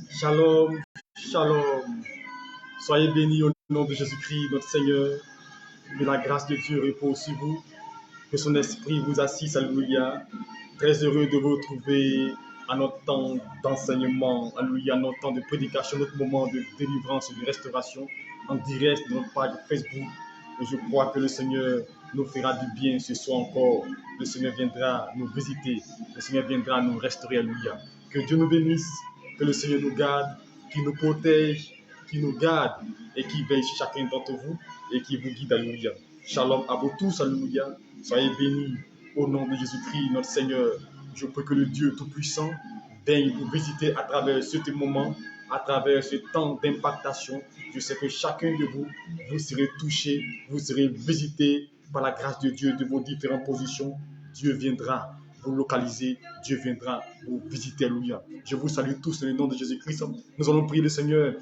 Shalom, shalom. Soyez bénis au nom de Jésus-Christ, notre Seigneur. Que la grâce de Dieu repose sur vous. Que son esprit vous assiste. Alléluia. Très heureux de vous retrouver à notre temps d'enseignement. Alléluia. À notre temps de prédication, notre moment de délivrance et de restauration en direct de notre page Facebook. Et je crois que le Seigneur nous fera du bien ce soir encore. Le Seigneur viendra nous visiter. Le Seigneur viendra nous restaurer. Alléluia. Que Dieu nous bénisse. Que le Seigneur nous garde, qui nous protège, qui nous garde et qui veille sur chacun d'entre vous et qui vous guide. Alléluia. Shalom à vous tous. Alléluia. Soyez bénis au nom de Jésus-Christ, notre Seigneur. Je prie que le Dieu Tout-Puissant daigne vous visiter à travers ce moment, à travers ce temps d'impactation. Je sais que chacun de vous, vous serez touché, vous serez visité par la grâce de Dieu de vos différentes positions. Dieu viendra vous localiser, Dieu viendra vous visiter. Alléluia. Je vous salue tous dans le nom de Jésus-Christ. Nous allons prier le Seigneur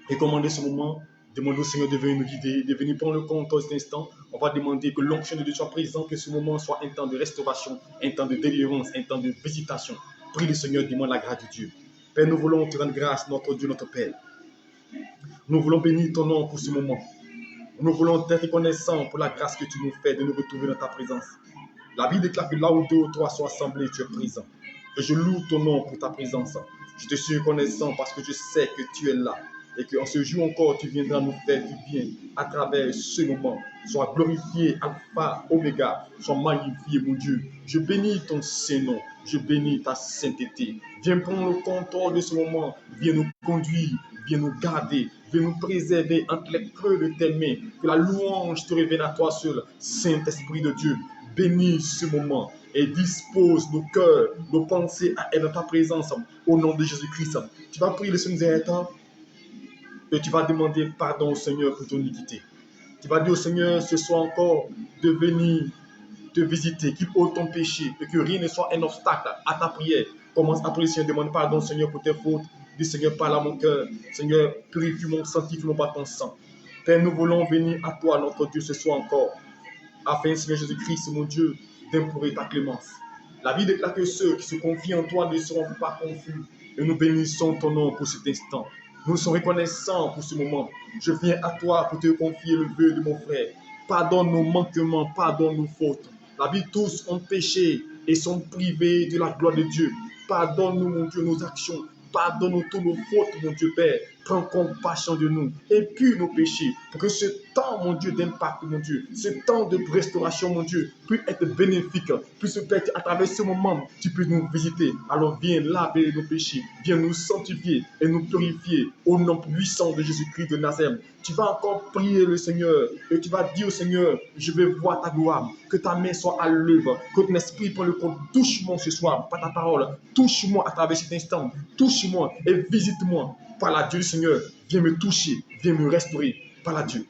et commander ce moment. Demandez au Seigneur de venir nous guider, de venir prendre le compte à cet instant. On va demander que l'onction de Dieu soit présente, que ce moment soit un temps de restauration, un temps de délivrance, un temps de visitation. Prie le Seigneur, demande la grâce de Dieu. Père, nous voulons te rendre grâce, notre Dieu, notre Père. Nous voulons bénir ton nom pour ce moment. Nous voulons être reconnaissants pour la grâce que tu nous fais de nous retrouver dans ta présence. La Bible déclare que là où deux ou trois sont assemblés, tu es présent. Et je loue ton nom pour ta présence. Je te suis reconnaissant parce que je sais que tu es là. Et qu'en ce jour encore, tu viendras nous faire du bien à travers ce moment. Sois glorifié, Alpha, Oméga. Sois magnifié, mon Dieu. Je bénis ton Saint-Nom. Je bénis ta sainteté. Viens prendre le contrôle de ce moment. Viens nous conduire. Viens nous garder. Viens nous préserver entre les creux de tes mains. Que la louange te revienne à toi seul. Saint-Esprit de Dieu, bénis ce moment et dispose nos cœurs, nos pensées à être dans ta présence au nom de Jésus-Christ. Tu vas prier le Seigneur et tu vas demander pardon au Seigneur pour ton iniquité. Tu vas dire au Seigneur ce soir encore de venir te visiter, qu'il ôte ton péché et que rien ne soit un obstacle à ta prière. Commence à prier, Seigneur, demande pardon, Seigneur, pour tes fautes. Dis, Seigneur, parle à mon cœur. Seigneur, purifie mon sanctifie par ton sang. Père, nous voulons venir à toi, notre Dieu, ce soir encore, afin, Seigneur Jésus-Christ, mon Dieu, d'implorer ta clémence. La vie déclare que ceux qui se confient en toi ne seront pas confus. Et nous bénissons ton nom pour cet instant. Nous sommes reconnaissants pour ce moment. Je viens à toi pour te confier le vœu de mon frère. Pardonne nos manquements, pardonne nos fautes. La vie, tous ont péché et sont privés de la gloire de Dieu. Pardonne-nous, mon Dieu, nos actions. Pardonne-nous tous nos fautes, mon Dieu Père. Prends compassion de nous. Épure nos péchés. Pour que ce temps, mon Dieu, d'impact, mon Dieu, ce temps de restauration, mon Dieu, puisse être bénéfique. Puisse être à travers ce moment, tu peux nous visiter. Alors viens laver nos péchés. Viens nous sanctifier et nous purifier au nom puissant de Jésus-Christ de Nazareth. Tu vas encore prier le Seigneur et tu vas dire au Seigneur, je vais voir ta gloire, que ta main soit à l'œuvre, que ton esprit prenne le compte. Touche-moi ce soir par ta parole, touche-moi à travers cet instant, touche-moi et visite-moi par la Dieu du Seigneur. Viens me toucher, viens me restaurer par la Dieu.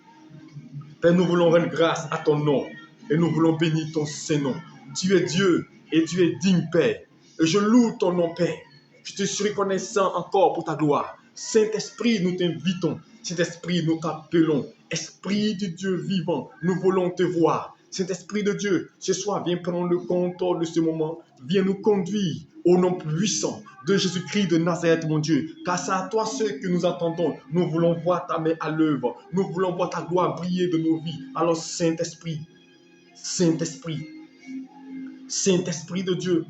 Père, nous voulons rendre grâce à ton nom et nous voulons bénir ton Saint-Nom. Tu es Dieu et tu es digne, Père. Et je loue ton nom, Père. Je te suis reconnaissant encore pour ta gloire. Saint-Esprit, nous t'invitons. Saint-Esprit, nous t'appelons. Esprit de Dieu vivant, nous voulons te voir. Saint-Esprit de Dieu, ce soir, viens prendre le contrôle de ce moment. Viens nous conduire au nom puissant de Jésus-Christ de Nazareth, mon Dieu. Car c'est à toi ceux que nous attendons. Nous voulons voir ta main à l'œuvre. Nous voulons voir ta gloire briller de nos vies. Alors, Saint-Esprit, Saint-Esprit, Saint-Esprit de Dieu,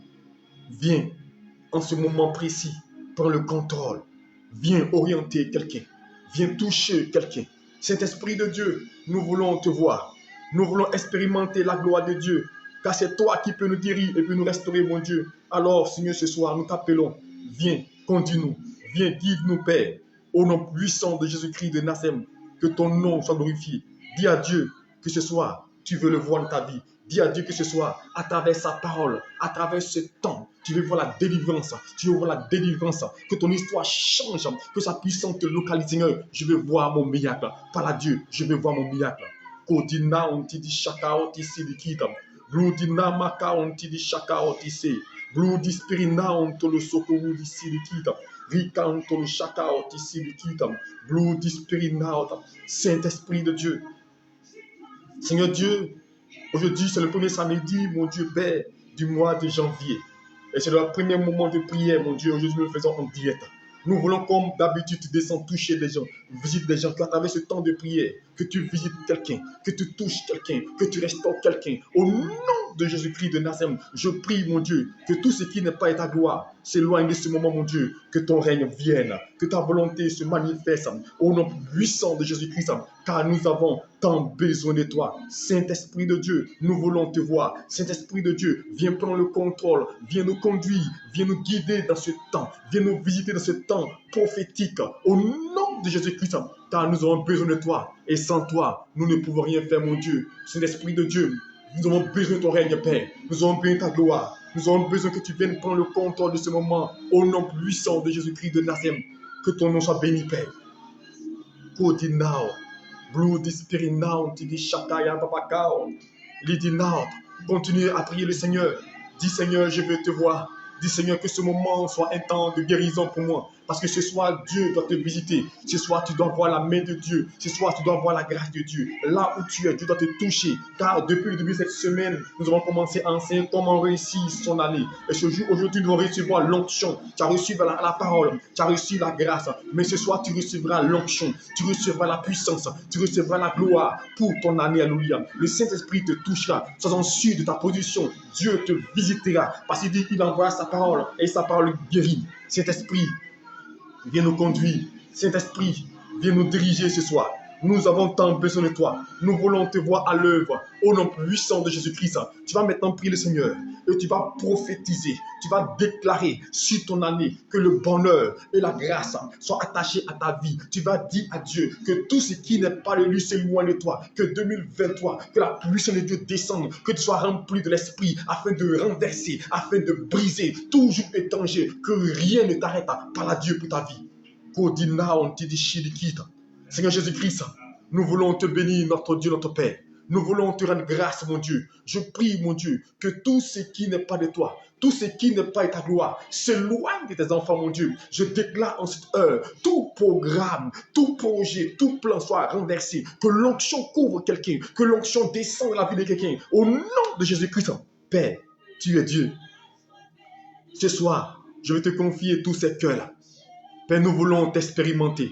viens en ce moment précis, prends le contrôle. Viens orienter quelqu'un. Viens toucher quelqu'un. Saint-Esprit de Dieu, nous voulons te voir. Nous voulons expérimenter la gloire de Dieu. Car c'est toi qui peux nous guérir et puis nous restaurer, mon Dieu. Alors, Seigneur, ce soir, nous t'appelons. Viens, conduis-nous. Viens, guide-nous, Père. Au nom puissant de Jésus-Christ de Nazareth, que ton nom soit glorifié. Dis à Dieu que ce soir, tu veux le voir dans ta vie. Dis à Dieu que ce soir, à travers sa parole, à travers ce temps, tu veux voir la délivrance. Tu veux voir la délivrance. Que ton histoire change. Que sa puissance te localise, Seigneur. Je veux voir mon miracle. Par la Dieu, je veux voir mon miracle. Kodina on ti di shaka otisi di kita. Bludina maka on ti di shaka otisi. Bludi spirina on to lo soko di si di kita. Rika on to lo shaka otisi di kita. Bludi spirina. Saint-Esprit de Dieu. Seigneur Dieu, aujourd'hui c'est le premier samedi, mon Dieu Père, du mois de janvier. Et c'est le premier moment de prière, mon Dieu. Aujourd'hui nous le faisons en direct. Nous voulons, comme d'habitude, tu descends toucher des gens, visite des gens, qu'à travers ce temps de prière, que tu visites quelqu'un, que tu touches quelqu'un, que tu restaures quelqu'un. Au nom de Jésus-Christ de Nazareth, je prie, mon Dieu, que tout ce qui n'est pas ta gloire s'éloigne de ce moment, mon Dieu, que ton règne vienne, que ta volonté se manifeste au nom puissant de Jésus-Christ, car nous avons tant besoin de toi. Saint-Esprit de Dieu, nous voulons te voir. Saint-Esprit de Dieu, viens prendre le contrôle, viens nous conduire, viens nous guider dans ce temps, viens nous visiter dans ce temps prophétique, au nom de Jésus-Christ, car nous avons besoin de toi, et sans toi, nous ne pouvons rien faire, mon Dieu. Saint-Esprit de Dieu, nous avons besoin de ton règne, Père. Nous avons besoin de ta gloire. Nous avons besoin que tu viennes prendre le contrôle de ce moment, au nom puissant de Jésus-Christ de Nazareth. Que ton nom soit béni, Père. Kodi now, Blue Spirit now, Tidi Shakaya Babakao, Lidi now. Continue à prier le Seigneur. Dis Seigneur, je veux te voir. Dis Seigneur que ce moment soit un temps de guérison pour moi. Parce que ce soir, Dieu doit te visiter. Ce soir, tu dois voir la main de Dieu. Ce soir, tu dois voir la grâce de Dieu. Là où tu es, Dieu doit te toucher. Car depuis le début de cette semaine, nous avons commencé à enseigner comment réussir son année. Et ce jour, aujourd'hui, nous allons recevoir l'onction. Tu as reçu la parole. Tu as reçu la grâce. Mais ce soir, tu recevras l'onction. Tu recevras la puissance. Tu recevras la gloire pour ton année. Alléluia. Le Saint-Esprit te touchera. Sois-en sûr de ta position. Dieu te visitera. Parce qu'il dit qu'il envoie sa parole. Et sa parole guérit. Saint-Esprit, viens nous conduire. Saint-Esprit, viens nous diriger ce soir. Nous avons tant besoin de toi. Nous voulons te voir à l'œuvre. Au nom puissant de Jésus-Christ, tu vas maintenant prier le Seigneur. Et tu vas prophétiser. Tu vas déclarer sur ton année que le bonheur et la grâce soient attachés à ta vie. Tu vas dire à Dieu que tout ce qui n'est pas de lui s'éloigne de toi. Que 2023, que la puissance de Dieu descende. Que tu sois rempli de l'esprit afin de renverser, afin de briser tout joug étranger. Que rien ne t'arrête par la Dieu pour ta vie. Seigneur Jésus-Christ, nous voulons te bénir, notre Dieu, notre Père. Nous voulons te rendre grâce, mon Dieu. Je prie, mon Dieu, que tout ce qui n'est pas de toi, tout ce qui n'est pas de ta gloire, s'éloigne de tes enfants, mon Dieu. Je déclare en cette heure, tout programme, tout projet, tout plan soit renversé. Que l'onction couvre quelqu'un, que l'onction descende dans la vie de quelqu'un. Au nom de Jésus-Christ, Père, tu es Dieu. Ce soir, je vais te confier tous ces cœurs-là. Père, nous voulons t'expérimenter.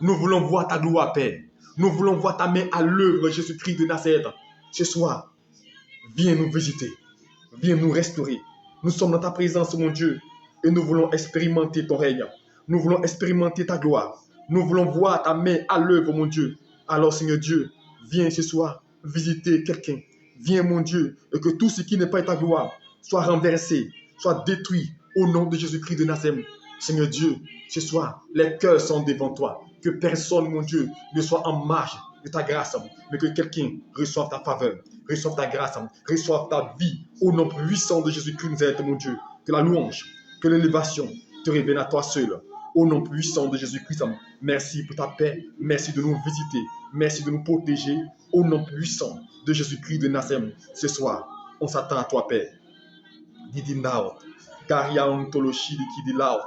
Nous voulons voir ta gloire, Père. Nous voulons voir ta main à l'œuvre, Jésus-Christ de Nazareth. Ce soir, viens nous visiter. Viens nous restaurer. Nous sommes dans ta présence, mon Dieu. Et nous voulons expérimenter ton règne. Nous voulons expérimenter ta gloire. Nous voulons voir ta main à l'œuvre, mon Dieu. Alors, Seigneur Dieu, viens ce soir visiter quelqu'un. Viens, mon Dieu, et que tout ce qui n'est pas ta gloire soit renversé, soit détruit au nom de Jésus-Christ de Nazareth. Seigneur Dieu, ce soir, les cœurs sont devant toi. Que personne, mon Dieu, ne soit en marge de ta grâce, mais que quelqu'un reçoive ta faveur, reçoive ta grâce, reçoive ta vie au nom puissant de Jésus-Christ, mon Dieu. Que la louange, que l'élévation te revienne à toi seul. Au nom puissant de Jésus-Christ, merci pour ta paix, merci de nous visiter, merci de nous protéger. Au nom puissant de Jésus-Christ de Nazareth, ce soir, on s'attend à toi, Père. Didi now, Garia ontoloshi di laut.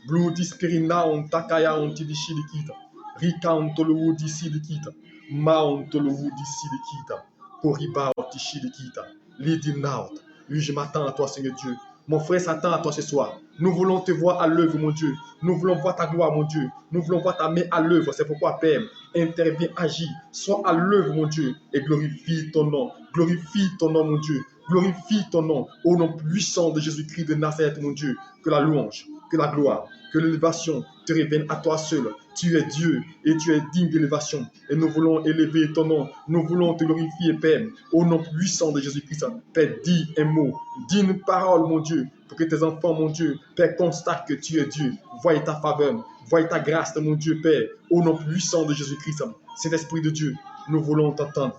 Blue Spirit now, Takaya ontidi shidikita. Rika ontolo di sidikita. Ma ontolo di sidikita. Koriba oti shidikita. Lidi now. Oui, je m'attends à toi, Seigneur Dieu. Mon frère s'attend à toi ce soir. Nous voulons te voir à l'œuvre, mon Dieu. Nous voulons voir ta gloire, mon Dieu. Nous voulons voir ta main à l'œuvre. C'est pourquoi, Père, interviens, agis. Sois à l'œuvre, mon Dieu, et glorifie ton nom. Glorifie ton nom, mon Dieu. Glorifie ton nom. Au nom puissant de Jésus-Christ de Nazareth, mon Dieu. Que la louange, que la gloire, que l'élévation te revienne à toi seul. Tu es Dieu et tu es digne d'élévation. Et nous voulons élever ton nom. Nous voulons te glorifier, Père. Au nom puissant de Jésus-Christ. Père, dis un mot. Dis une parole, mon Dieu. Pour que tes enfants, mon Dieu, Père, constatent que tu es Dieu. Voyez ta faveur. Voyez ta grâce, mon Dieu, Père. Au nom puissant de Jésus-Christ. Cet esprit de Dieu, nous voulons t'entendre.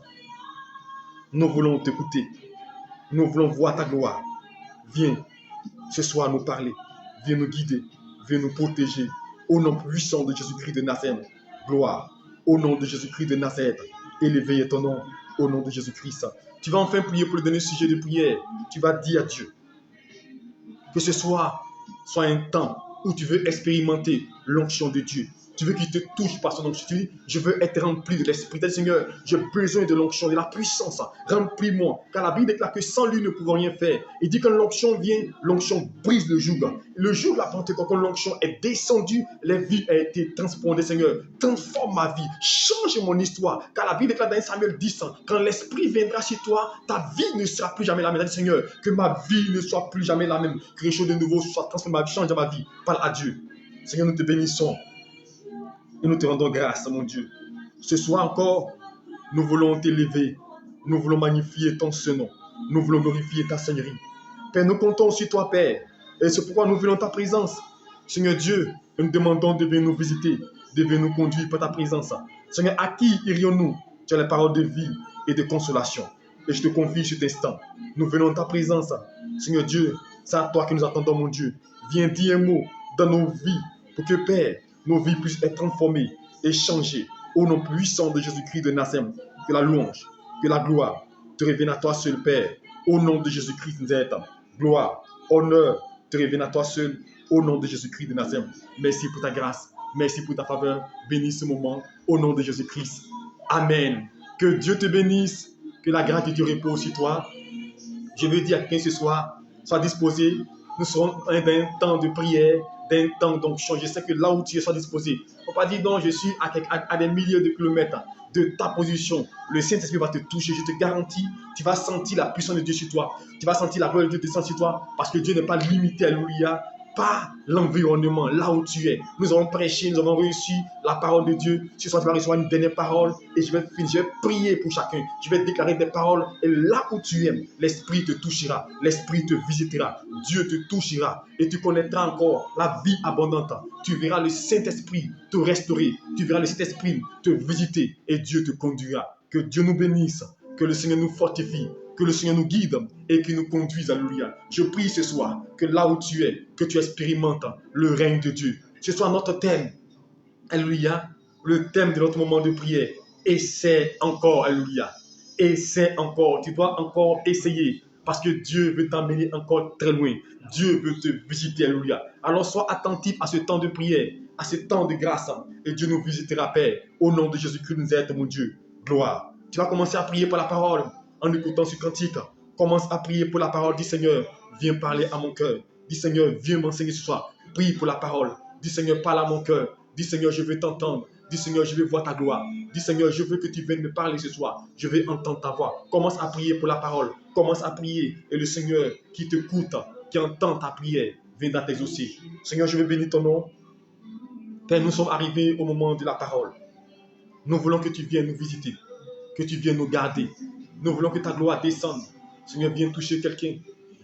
Nous voulons t'écouter. Nous voulons voir ta gloire. Viens ce soir nous parler. Viens nous guider. Viens nous protéger. Au nom puissant de Jésus-Christ de Nazareth. Gloire. Au nom de Jésus-Christ de Nazareth. Élevé est ton nom. Au nom de Jésus-Christ. Tu vas enfin prier pour le dernier sujet de prière. Tu vas dire à Dieu que ce soir soit un temps où tu veux expérimenter l'onction de Dieu. Tu veux qu'il te touche par son onction. Tu dis, je veux être rempli de l'Esprit. Seigneur, j'ai besoin de l'onction, de la puissance. Remplis-moi. Car la Bible déclare que sans lui, nous ne pouvons rien faire. Il dit que l'onction vient, l'onction brise le joug. Le jour de la Pentecôte, quand l'onction est descendue, les vies ont été transformées. Seigneur, transforme ma vie. Change mon histoire. Car la Bible déclare dans Samuel 10, quand l'Esprit viendra chez toi, ta vie ne sera plus jamais la même. Seigneur, que ma vie ne soit plus jamais la même. Que quelque chose de nouveau soit transformé, ma vie, change ma vie. Parle à Dieu. Seigneur, nous te bénissons. Et nous te rendons grâce, mon Dieu. Ce soir encore, nous voulons t'élever. Nous voulons magnifier ton Saint-Nom. Nous voulons glorifier ta Seigneurie. Père, nous comptons sur toi, Père. Et c'est pourquoi nous voulons ta présence. Seigneur Dieu, nous demandons de venir nous visiter, de venir nous conduire par ta présence. Seigneur, à qui irions-nous? Tu as les paroles de vie et de consolation. Et je te confie cet instant. Nous venons dans ta présence. Seigneur Dieu, c'est à toi que nous attendons, mon Dieu. Viens dire un mot dans nos vies pour que, Père, nos vies puissent être transformées et changées. Au nom puissant de Jésus-Christ de Nazareth, que la louange, que la gloire te reviennent à toi seul, Père. Au nom de Jésus-Christ de Nazareth, gloire, honneur te reviennent à toi seul. Au nom de Jésus-Christ de Nazareth. Merci pour ta grâce. Merci pour ta faveur. Bénis ce moment. Au nom de Jésus-Christ. Amen. Que Dieu te bénisse. Que la grâce de Dieu repose sur toi. Je veux dire à quelqu'un ce soir, sois disposé. Nous serons dans un temps de prière, d'un temps d'onction. Je sais que là où tu es, sois disposé. Il ne faut pas dire non, je suis à des milliers de kilomètres de ta position. Le Saint-Esprit va te toucher. Je te garantis, tu vas sentir la puissance de Dieu sur toi. Tu vas sentir la gloire de Dieu descendre sur toi. Parce que Dieu n'est pas limité, alléluia, par l'environnement, là où tu es. Nous avons prêché, nous avons reçu la parole de Dieu. Ce soir, tu vas recevoir une dernière parole et je vais finir, je vais prier pour chacun. Je vais déclarer des paroles et là où tu es, l'Esprit te touchera, l'Esprit te visitera, Dieu te touchera et tu connaîtras encore la vie abondante. Tu verras le Saint-Esprit te restaurer, tu verras le Saint-Esprit te visiter et Dieu te conduira. Que Dieu nous bénisse, que le Seigneur nous fortifie, que le Seigneur nous guide et qu'il nous conduise, alléluia. Je prie ce soir que là où tu es, que tu expérimentes le règne de Dieu. Ce soit notre thème, alléluia, le thème de notre moment de prière. Essaie encore, alléluia. Essaie encore, tu dois encore essayer parce que Dieu veut t'emmener encore très loin. Dieu veut te visiter, alléluia. Alors sois attentif à ce temps de prière, à ce temps de grâce et Dieu nous visitera, Père. Au nom de Jésus-Christ, nous aide, mon Dieu. Gloire. Tu vas commencer à prier par la parole. En écoutant ce cantique, commence à prier pour la parole. Dis Seigneur, viens parler à mon cœur. Dis Seigneur, viens m'enseigner ce soir. Prie pour la parole. Dis Seigneur, parle à mon cœur. Dis Seigneur, je veux t'entendre. Dis Seigneur, je veux voir ta gloire. Dis Seigneur, je veux que tu viennes me parler ce soir. Je veux entendre ta voix. Commence à prier pour la parole. Commence à prier. Et le Seigneur qui t'écoute, qui entend ta prière, viendra t'exaucer. Seigneur, je veux bénir ton nom. Père, nous sommes arrivés au moment de la parole. Nous voulons que tu viennes nous visiter. Que tu viennes nous garder. Nous voulons que ta gloire descende. Seigneur, viens toucher quelqu'un.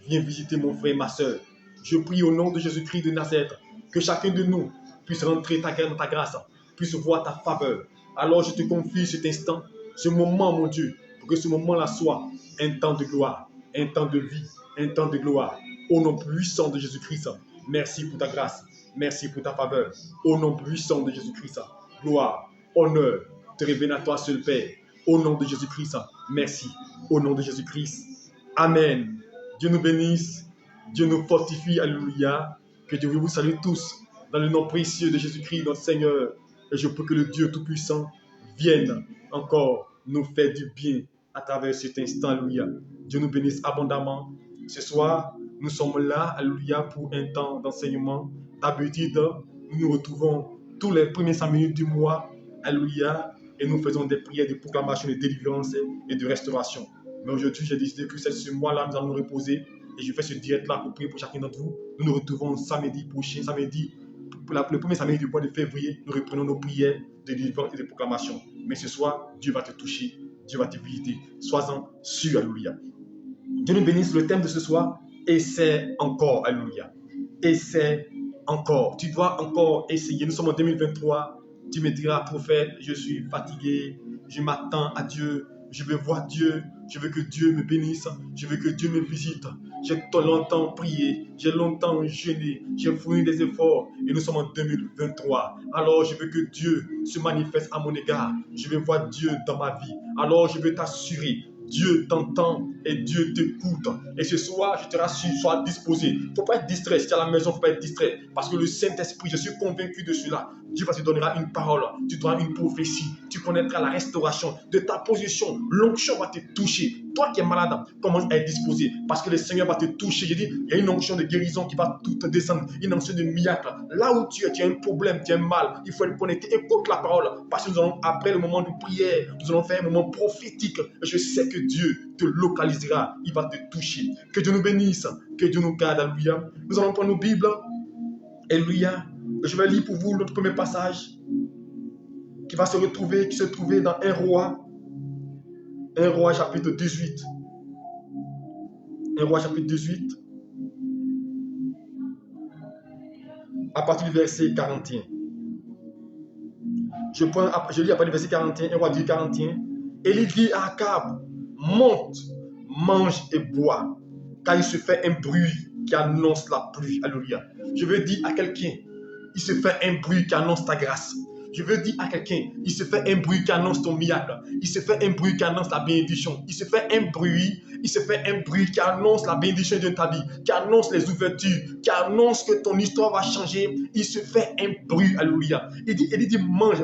Viens visiter mon frère et ma soeur. Je prie au nom de Jésus-Christ de Nazareth que chacun de nous puisse rentrer dans ta grâce, puisse voir ta faveur. Alors je te confie cet instant, ce moment, mon Dieu, pour que ce moment-là soit un temps de gloire, un temps de vie, un temps de gloire. Au nom puissant de Jésus-Christ, merci pour ta grâce, merci pour ta faveur. Au nom puissant de Jésus-Christ, gloire, honneur, te révèle à toi seul, Père. Au nom de Jésus-Christ, merci. Au nom de Jésus-Christ, amen. Dieu nous bénisse, Dieu nous fortifie, alléluia. Que Dieu vous salue tous dans le nom précieux de Jésus-Christ, notre Seigneur. Et je prie que le Dieu Tout-Puissant vienne encore nous faire du bien à travers cet instant, alléluia. Dieu nous bénisse abondamment. Ce soir, nous sommes là, alléluia, pour un temps d'enseignement. D'habitude, nous nous retrouvons tous les premiers 5 minutes du mois, alléluia, et nous faisons des prières de proclamation, de délivrance et de restauration. Mais aujourd'hui, j'ai décidé que ce mois-là, nous allons nous reposer. Et je fais ce direct-là pour prier pour chacun d'entre vous. Nous nous retrouvons samedi prochain, samedi, pour le premier samedi du mois de février. Nous reprenons nos prières de délivrance et de proclamation. Mais ce soir, Dieu va te toucher, Dieu va te visiter. Sois-en sûr, alléluia. Dieu nous bénisse. Le thème de ce soir, essaie encore, alléluia. Essaie encore. Tu dois encore essayer. Nous sommes en 2023. Tu me diras, prophète, je suis fatigué, je m'attends à Dieu, je veux voir Dieu, je veux que Dieu me bénisse, je veux que Dieu me visite. J'ai longtemps prié, j'ai longtemps jeûné, j'ai fourni des efforts et nous sommes en 2023. Alors je veux que Dieu se manifeste à mon égard, je veux voir Dieu dans ma vie. Alors je veux t'assurer, Dieu t'entend et Dieu t'écoute. Et ce soir, je te rassure, sois disposé. Il ne faut pas être distrait. Si tu es à la maison, il ne faut pas être distrait. Parce que le Saint-Esprit, je suis convaincu de cela. Dieu te donnera une parole, tu donneras une prophétie, tu connaîtras la restauration de ta position. L'onction va te toucher. Toi qui es malade, commence à être disposé parce que le Seigneur va te toucher. Je dis, il y a une onction de guérison qui va tout te descendre, une onction de miracle. Là où tu as un problème, tu as un mal, il faut être connecté. Écoute la parole parce que nous allons, après le moment de prière, nous allons faire un moment prophétique. Je sais que Dieu te localisera, il va te toucher. Que Dieu nous bénisse, que Dieu nous garde. Alléluia. Nous allons prendre nos Bibles. Alléluia. Je vais lire pour vous notre premier passage qui se trouver dans 1 Roi chapitre 18. 1 Roi chapitre 18 à partir du verset 41. Je lis à partir du verset 41, 1 Roi 18, 41. Élie dit à Akab, monte, mange et bois, car il se fait un bruit qui annonce la pluie. Alléluia. Je veux dire à quelqu'un, il se fait un bruit qui annonce ta grâce. Je veux dire à quelqu'un, il se fait un bruit qui annonce ton miracle. Il se fait un bruit qui annonce la bénédiction. Il se fait un bruit qui annonce la bénédiction de ta vie, qui annonce les ouvertures, qui annonce que ton histoire va changer. Il se fait un bruit, alléluia. Il dit, mange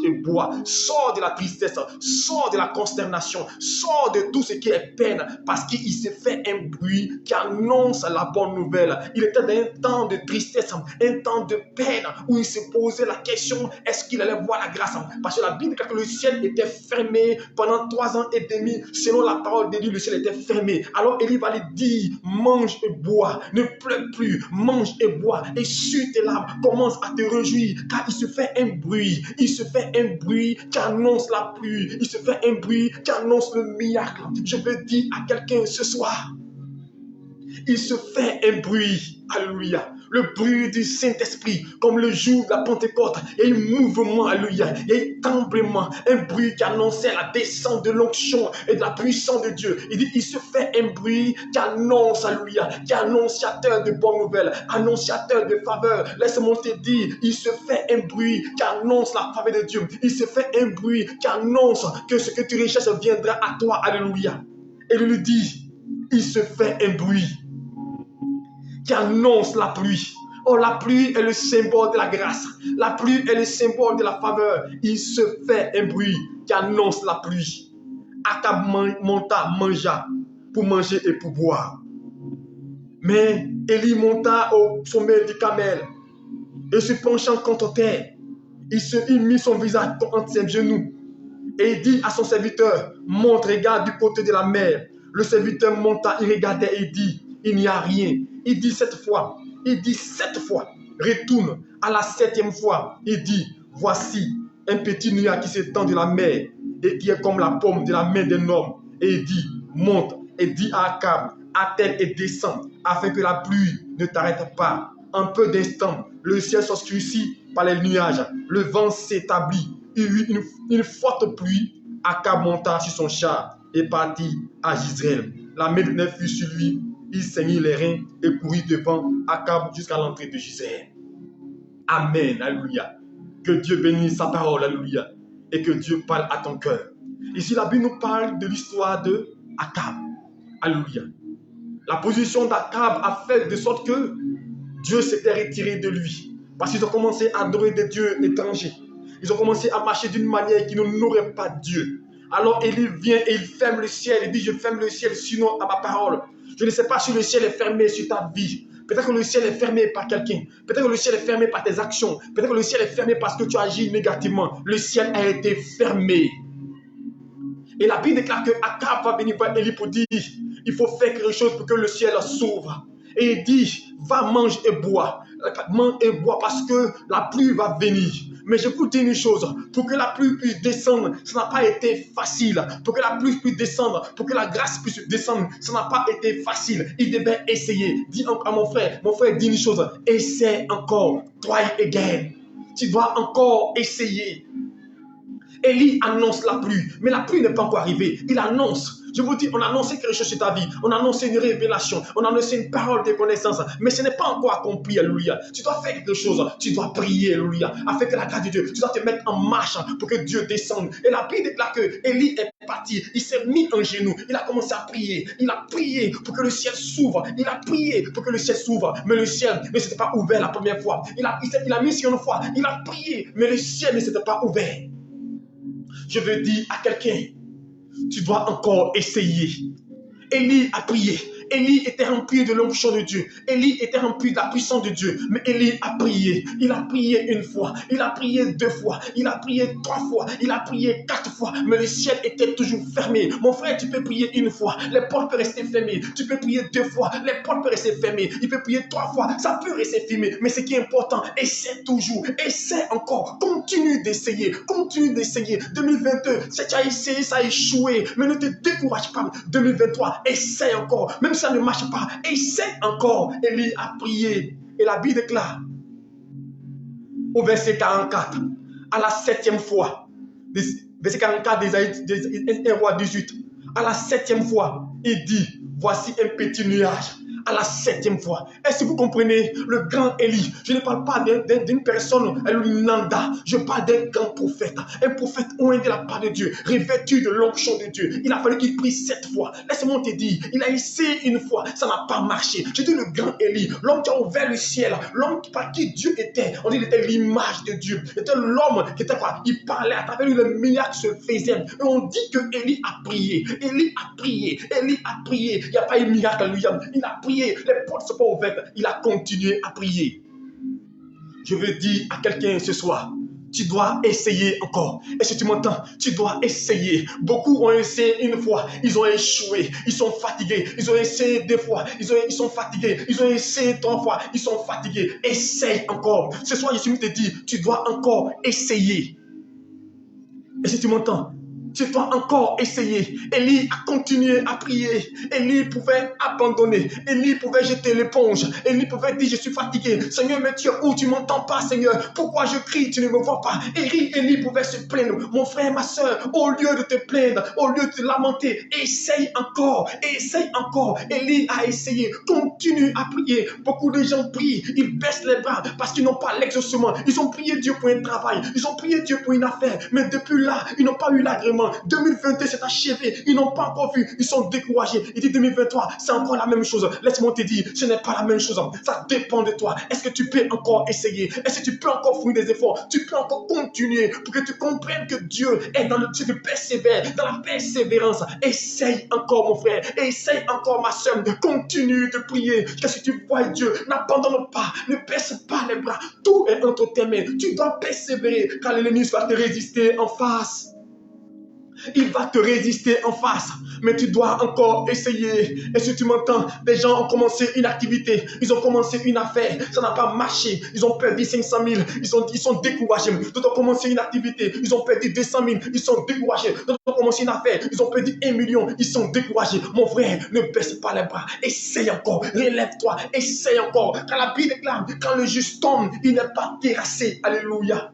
et bois. Sors de la tristesse, sors de la consternation, sors de tout ce qui est peine, parce qu'il se fait un bruit qui annonce la bonne nouvelle. Il était dans un temps de tristesse, un temps de peine, où il se posait la question, est-ce qu'il allait voir la grâce? Parce que la Bible dit que le ciel était fermé pendant 3 ans et demi. Selon la parole de Dieu, le ciel était fermé. Alors Élie va lui dire, mange et bois, ne pleure plus, mange et bois. Et sur tes larmes, commence à te réjouir, car il se fait un bruit. Il se fait un bruit qui annonce la pluie. Il se fait un bruit qui annonce le miracle. Je veux dire à quelqu'un ce soir, il se fait un bruit. Alléluia. Le bruit du Saint-Esprit, comme le jour de la Pentecôte. Il y a eu un mouvement, alléluia. Il y a eu un tremblement, un bruit qui annonçait la descente de l'onction et de la puissance de Dieu. Il dit, il se fait un bruit qui annonce, alléluia, qui est annonciateur de bonnes nouvelles, annonciateur de faveur. Laisse-moi te dire, il se fait un bruit qui annonce la faveur de Dieu. Il se fait un bruit qui annonce que ce que tu recherches viendra à toi, alléluia. Et il lui dit, il se fait un bruit qui annonce la pluie. Oh, la pluie est le symbole de la grâce. La pluie est le symbole de la faveur. Il se fait un bruit qui annonce la pluie. Akab mangea pour manger et pour boire. Mais Élie monta au sommet du Carmel et se penchant contre terre, il mit son visage entre ses genoux et il dit à son serviteur, monte, regarde du côté de la mer. Le serviteur monta, il regardait et dit, il n'y a rien. Il dit 7 fois, retourne à la 7e fois, il dit, voici un petit nuage qui s'étend de la mer et qui est comme la paume de la main d'un homme. Et il dit, monte et dit à Akab, attelle et descend, afin que la pluie ne t'arrête pas. En peu d'instants, le ciel s'obscurcit par les nuages, le vent s'établit, il y eut une forte pluie. Akab monta sur son char et partit à Jezreel. La main de Dieu fut sur lui, il saignit les reins et courut devant Akab jusqu'à l'entrée de Jezreel. Amen, alléluia. Que Dieu bénisse sa parole, alléluia. Et que Dieu parle à ton cœur. Ici, la Bible nous parle de l'histoire de Akab. Alléluia. La position d'Akab a fait de sorte que Dieu s'était retiré de lui. Parce qu'ils ont commencé à adorer des dieux étrangers. Ils ont commencé à marcher d'une manière qui n'honorait pas Dieu. Alors Élie vient et il ferme le ciel. Il dit, je ferme le ciel sinon à ma parole. Je ne sais pas si le ciel est fermé sur ta vie. Peut-être que le ciel est fermé par quelqu'un. Peut-être que le ciel est fermé par tes actions. Peut-être que le ciel est fermé parce que tu agis négativement. Le ciel a été fermé. Et la Bible déclare que Akab va venir voir Élie pour dire, il faut faire quelque chose pour que le ciel s'ouvre. Et il dit, va, mange et bois. Mange et bois parce que la pluie va venir. Mais je vous dis une chose, pour que la pluie puisse descendre, ça n'a pas été facile. Pour que la pluie puisse descendre, pour que la grâce puisse descendre, ça n'a pas été facile. Il devait essayer. Dis à mon frère, dis une chose, essaie encore, try again. Tu dois encore essayer. Élie annonce la pluie, mais la pluie n'est pas encore arrivée. Il annonce, Je vous dis, on a annoncé quelque chose sur ta vie. On a annoncé une révélation. On a annoncé une parole de connaissance. Mais ce n'est pas encore accompli, alléluia. Tu dois faire quelque chose. Tu dois prier, alléluia. Afin que la grâce de Dieu, tu dois te mettre en marche pour que Dieu descende. Et la Bible déclare que Élie est parti. Il s'est mis en genoux. Il a commencé à prier. Il a prié pour que le ciel s'ouvre. Il a prié pour que le ciel s'ouvre. Mais le ciel ne s'était pas ouvert la première fois. Il a mis sur une fois. Il a prié. Mais le ciel ne s'était pas ouvert. Je veux dire à quelqu'un, tu dois encore essayer. Élie a prié. Élie était rempli de l'onction de Dieu. Élie était rempli de la puissance de Dieu. Mais Élie a prié. Il a prié une fois. Il a prié 2 fois. Il a prié 3 fois. Il a prié 4 fois. Mais le ciel était toujours fermé. Mon frère, tu peux prier une fois. Les portes peuvent rester fermées. Tu peux prier 2 fois. Les portes peuvent rester fermées. Il peut prier 3 fois. Ça peut rester fermé. Mais ce qui est important, essaie toujours. Essaie encore. Continue d'essayer. Continue d'essayer. 2022, si tu as essayé, ça a échoué. Mais ne te décourage pas. 2023, essaie encore. Même si ça ne marche pas, essaie encore. Élie a prié. Et la Bible déclare au verset 44, à la 7e fois, verset 44 des 1 roi 18, à la 7e fois, il dit, voici un petit nuage. À la 7e fois. Est-ce que vous comprenez? Le grand Élie, je ne parle pas d'une personne, Nanda. Je parle d'un grand prophète. Un prophète oint de la part de Dieu, revêtu de l'onction de Dieu. Il a fallu qu'il prie 7 fois. Laisse-moi te dire, il a essayé une fois, ça n'a pas marché. Je dis le grand Élie, l'homme qui a ouvert le ciel, l'homme par qui Dieu était. On dit qu'il était l'image de Dieu. C'était l'homme qui était quoi? Il parlait à travers lui, le miracle se faisait. Et on dit que Élie a prié. Élie a prié. Élie a prié. Il n'y a pas eu de miracle à lui. Il a prié. Les portes ne sont pas ouvertes. Il a continué à prier. Je veux dire à quelqu'un ce soir, tu dois essayer encore. Est-ce que tu m'entends? Tu dois essayer. Beaucoup ont essayé une fois. Ils ont échoué. Ils sont fatigués. Ils ont essayé 2 fois. Ils sont fatigués. Ils ont essayé 3 fois. Ils sont fatigués. Essaye encore. Ce soir, je suis venu te dire, tu dois encore essayer. Est-ce que tu m'entends? Tu dois encore essayer. Élie a continué à prier. Élie pouvait abandonner. Élie pouvait jeter l'éponge. Élie pouvait dire, je suis fatigué. Seigneur, mais tu es où? Tu ne m'entends pas, Seigneur. Pourquoi je crie? Tu ne me vois pas. Élie pouvait se plaindre. Mon frère, ma soeur, au lieu de te plaindre, au lieu de te lamenter, essaye encore. Essaye encore. Élie a essayé. Continue à prier. Beaucoup de gens prient. Ils baissent les bras parce qu'ils n'ont pas l'exaucement. Ils ont prié Dieu pour un travail. Ils ont prié Dieu pour une affaire. Mais depuis là, ils n'ont pas eu l'agrément. 2022 s'est achevé, ils n'ont pas encore vu, ils sont découragés. Il dit 2023, c'est encore la même chose. Laisse-moi te dire, ce n'est pas la même chose. Ça dépend de toi. Est-ce que tu peux encore essayer? Est-ce que tu peux encore fournir des efforts? Tu peux encore continuer pour que tu comprennes que Dieu est dans le tu te persévères, dans la persévérance. Essaye encore, mon frère. Essaye encore, ma soeur. Continue de prier. Qu'est-ce que tu vois, Dieu? N'abandonne pas, ne baisse pas les bras. Tout est entre tes mains. Tu dois persévérer car l'ennemi va te résister en face. Il va te résister en face, mais tu dois encore essayer. Est-ce que tu m'entends? Des gens ont commencé une activité, ils ont commencé une affaire, ça n'a pas marché, ils ont perdu 500 000, ils sont découragés. D'autres ont commencé une activité, ils ont perdu 200 000, ils sont découragés. D'autres ont commencé une affaire, ils ont perdu 1 million, ils sont découragés. Mon frère, ne baisse pas les bras, essaye encore, relève-toi, essaye encore. Quand la Bible déclare, quand le juste tombe, il n'est pas terrassé. Alléluia.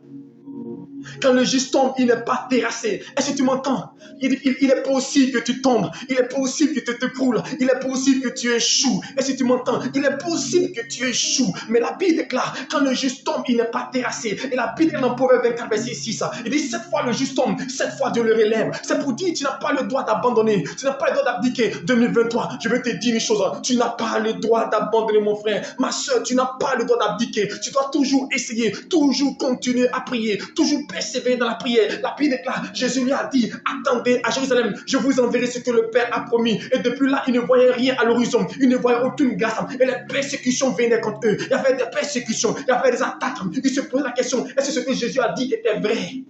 Quand le juste tombe, il n'est pas terrassé. Est-ce que tu m'entends? Il est possible que tu tombes. Il est possible que tu te coules. Il est possible que tu échoues. Est-ce que tu m'entends? Il est possible que tu échoues. Mais la Bible déclare, quand le juste tombe, il n'est pas terrassé. Et la Bible déclare dans Proverbe 24, verset 6, il dit 7 fois le juste tombe, 7 fois Dieu le relève. C'est pour dire, tu n'as pas le droit d'abandonner. Tu n'as pas le droit d'abdiquer. 2023, je veux te dire une chose. Tu n'as pas le droit d'abandonner, mon frère. Ma soeur, tu n'as pas le droit d'abdiquer. Tu dois toujours essayer, toujours continuer à prier, toujours persévérer dans la prière. La Bible déclare, Jésus lui a dit, attendez à Jérusalem, je vous enverrai ce que le Père a promis. Et depuis là, il ne voyait rien à l'horizon. Il ne voyait aucune grâce. Et les persécutions venaient contre eux. Il y avait des persécutions, il y avait des attaques. Ils se posaient la question, est-ce que ce que Jésus a dit était vrai?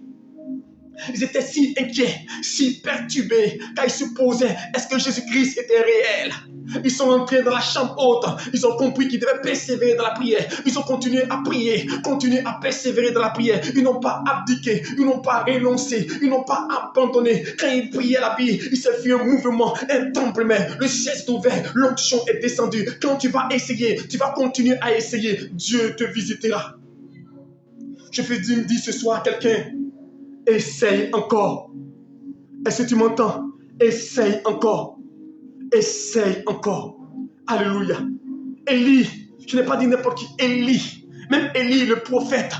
Ils étaient si inquiets, si perturbés, car ils se posaient, est-ce que Jésus-Christ était réel? Ils sont entrés dans la chambre haute, ils ont compris qu'ils devaient persévérer dans la prière. Ils ont continué à prier, continué à persévérer dans la prière. Ils n'ont pas abdiqué, ils n'ont pas renoncé, ils n'ont pas abandonné. Quand ils priaient la Bible, il s'est fait un mouvement, un tremblement. Le ciel s'est ouvert, l'onction est descendue. Quand tu vas essayer, tu vas continuer à essayer, Dieu te visitera. Je veux dire ce soir à quelqu'un, essaye encore. Est-ce que tu m'entends? Essaye encore. Essaye encore. Alléluia. Élie, je n'ai pas dit n'importe qui. Élie, même Élie le prophète,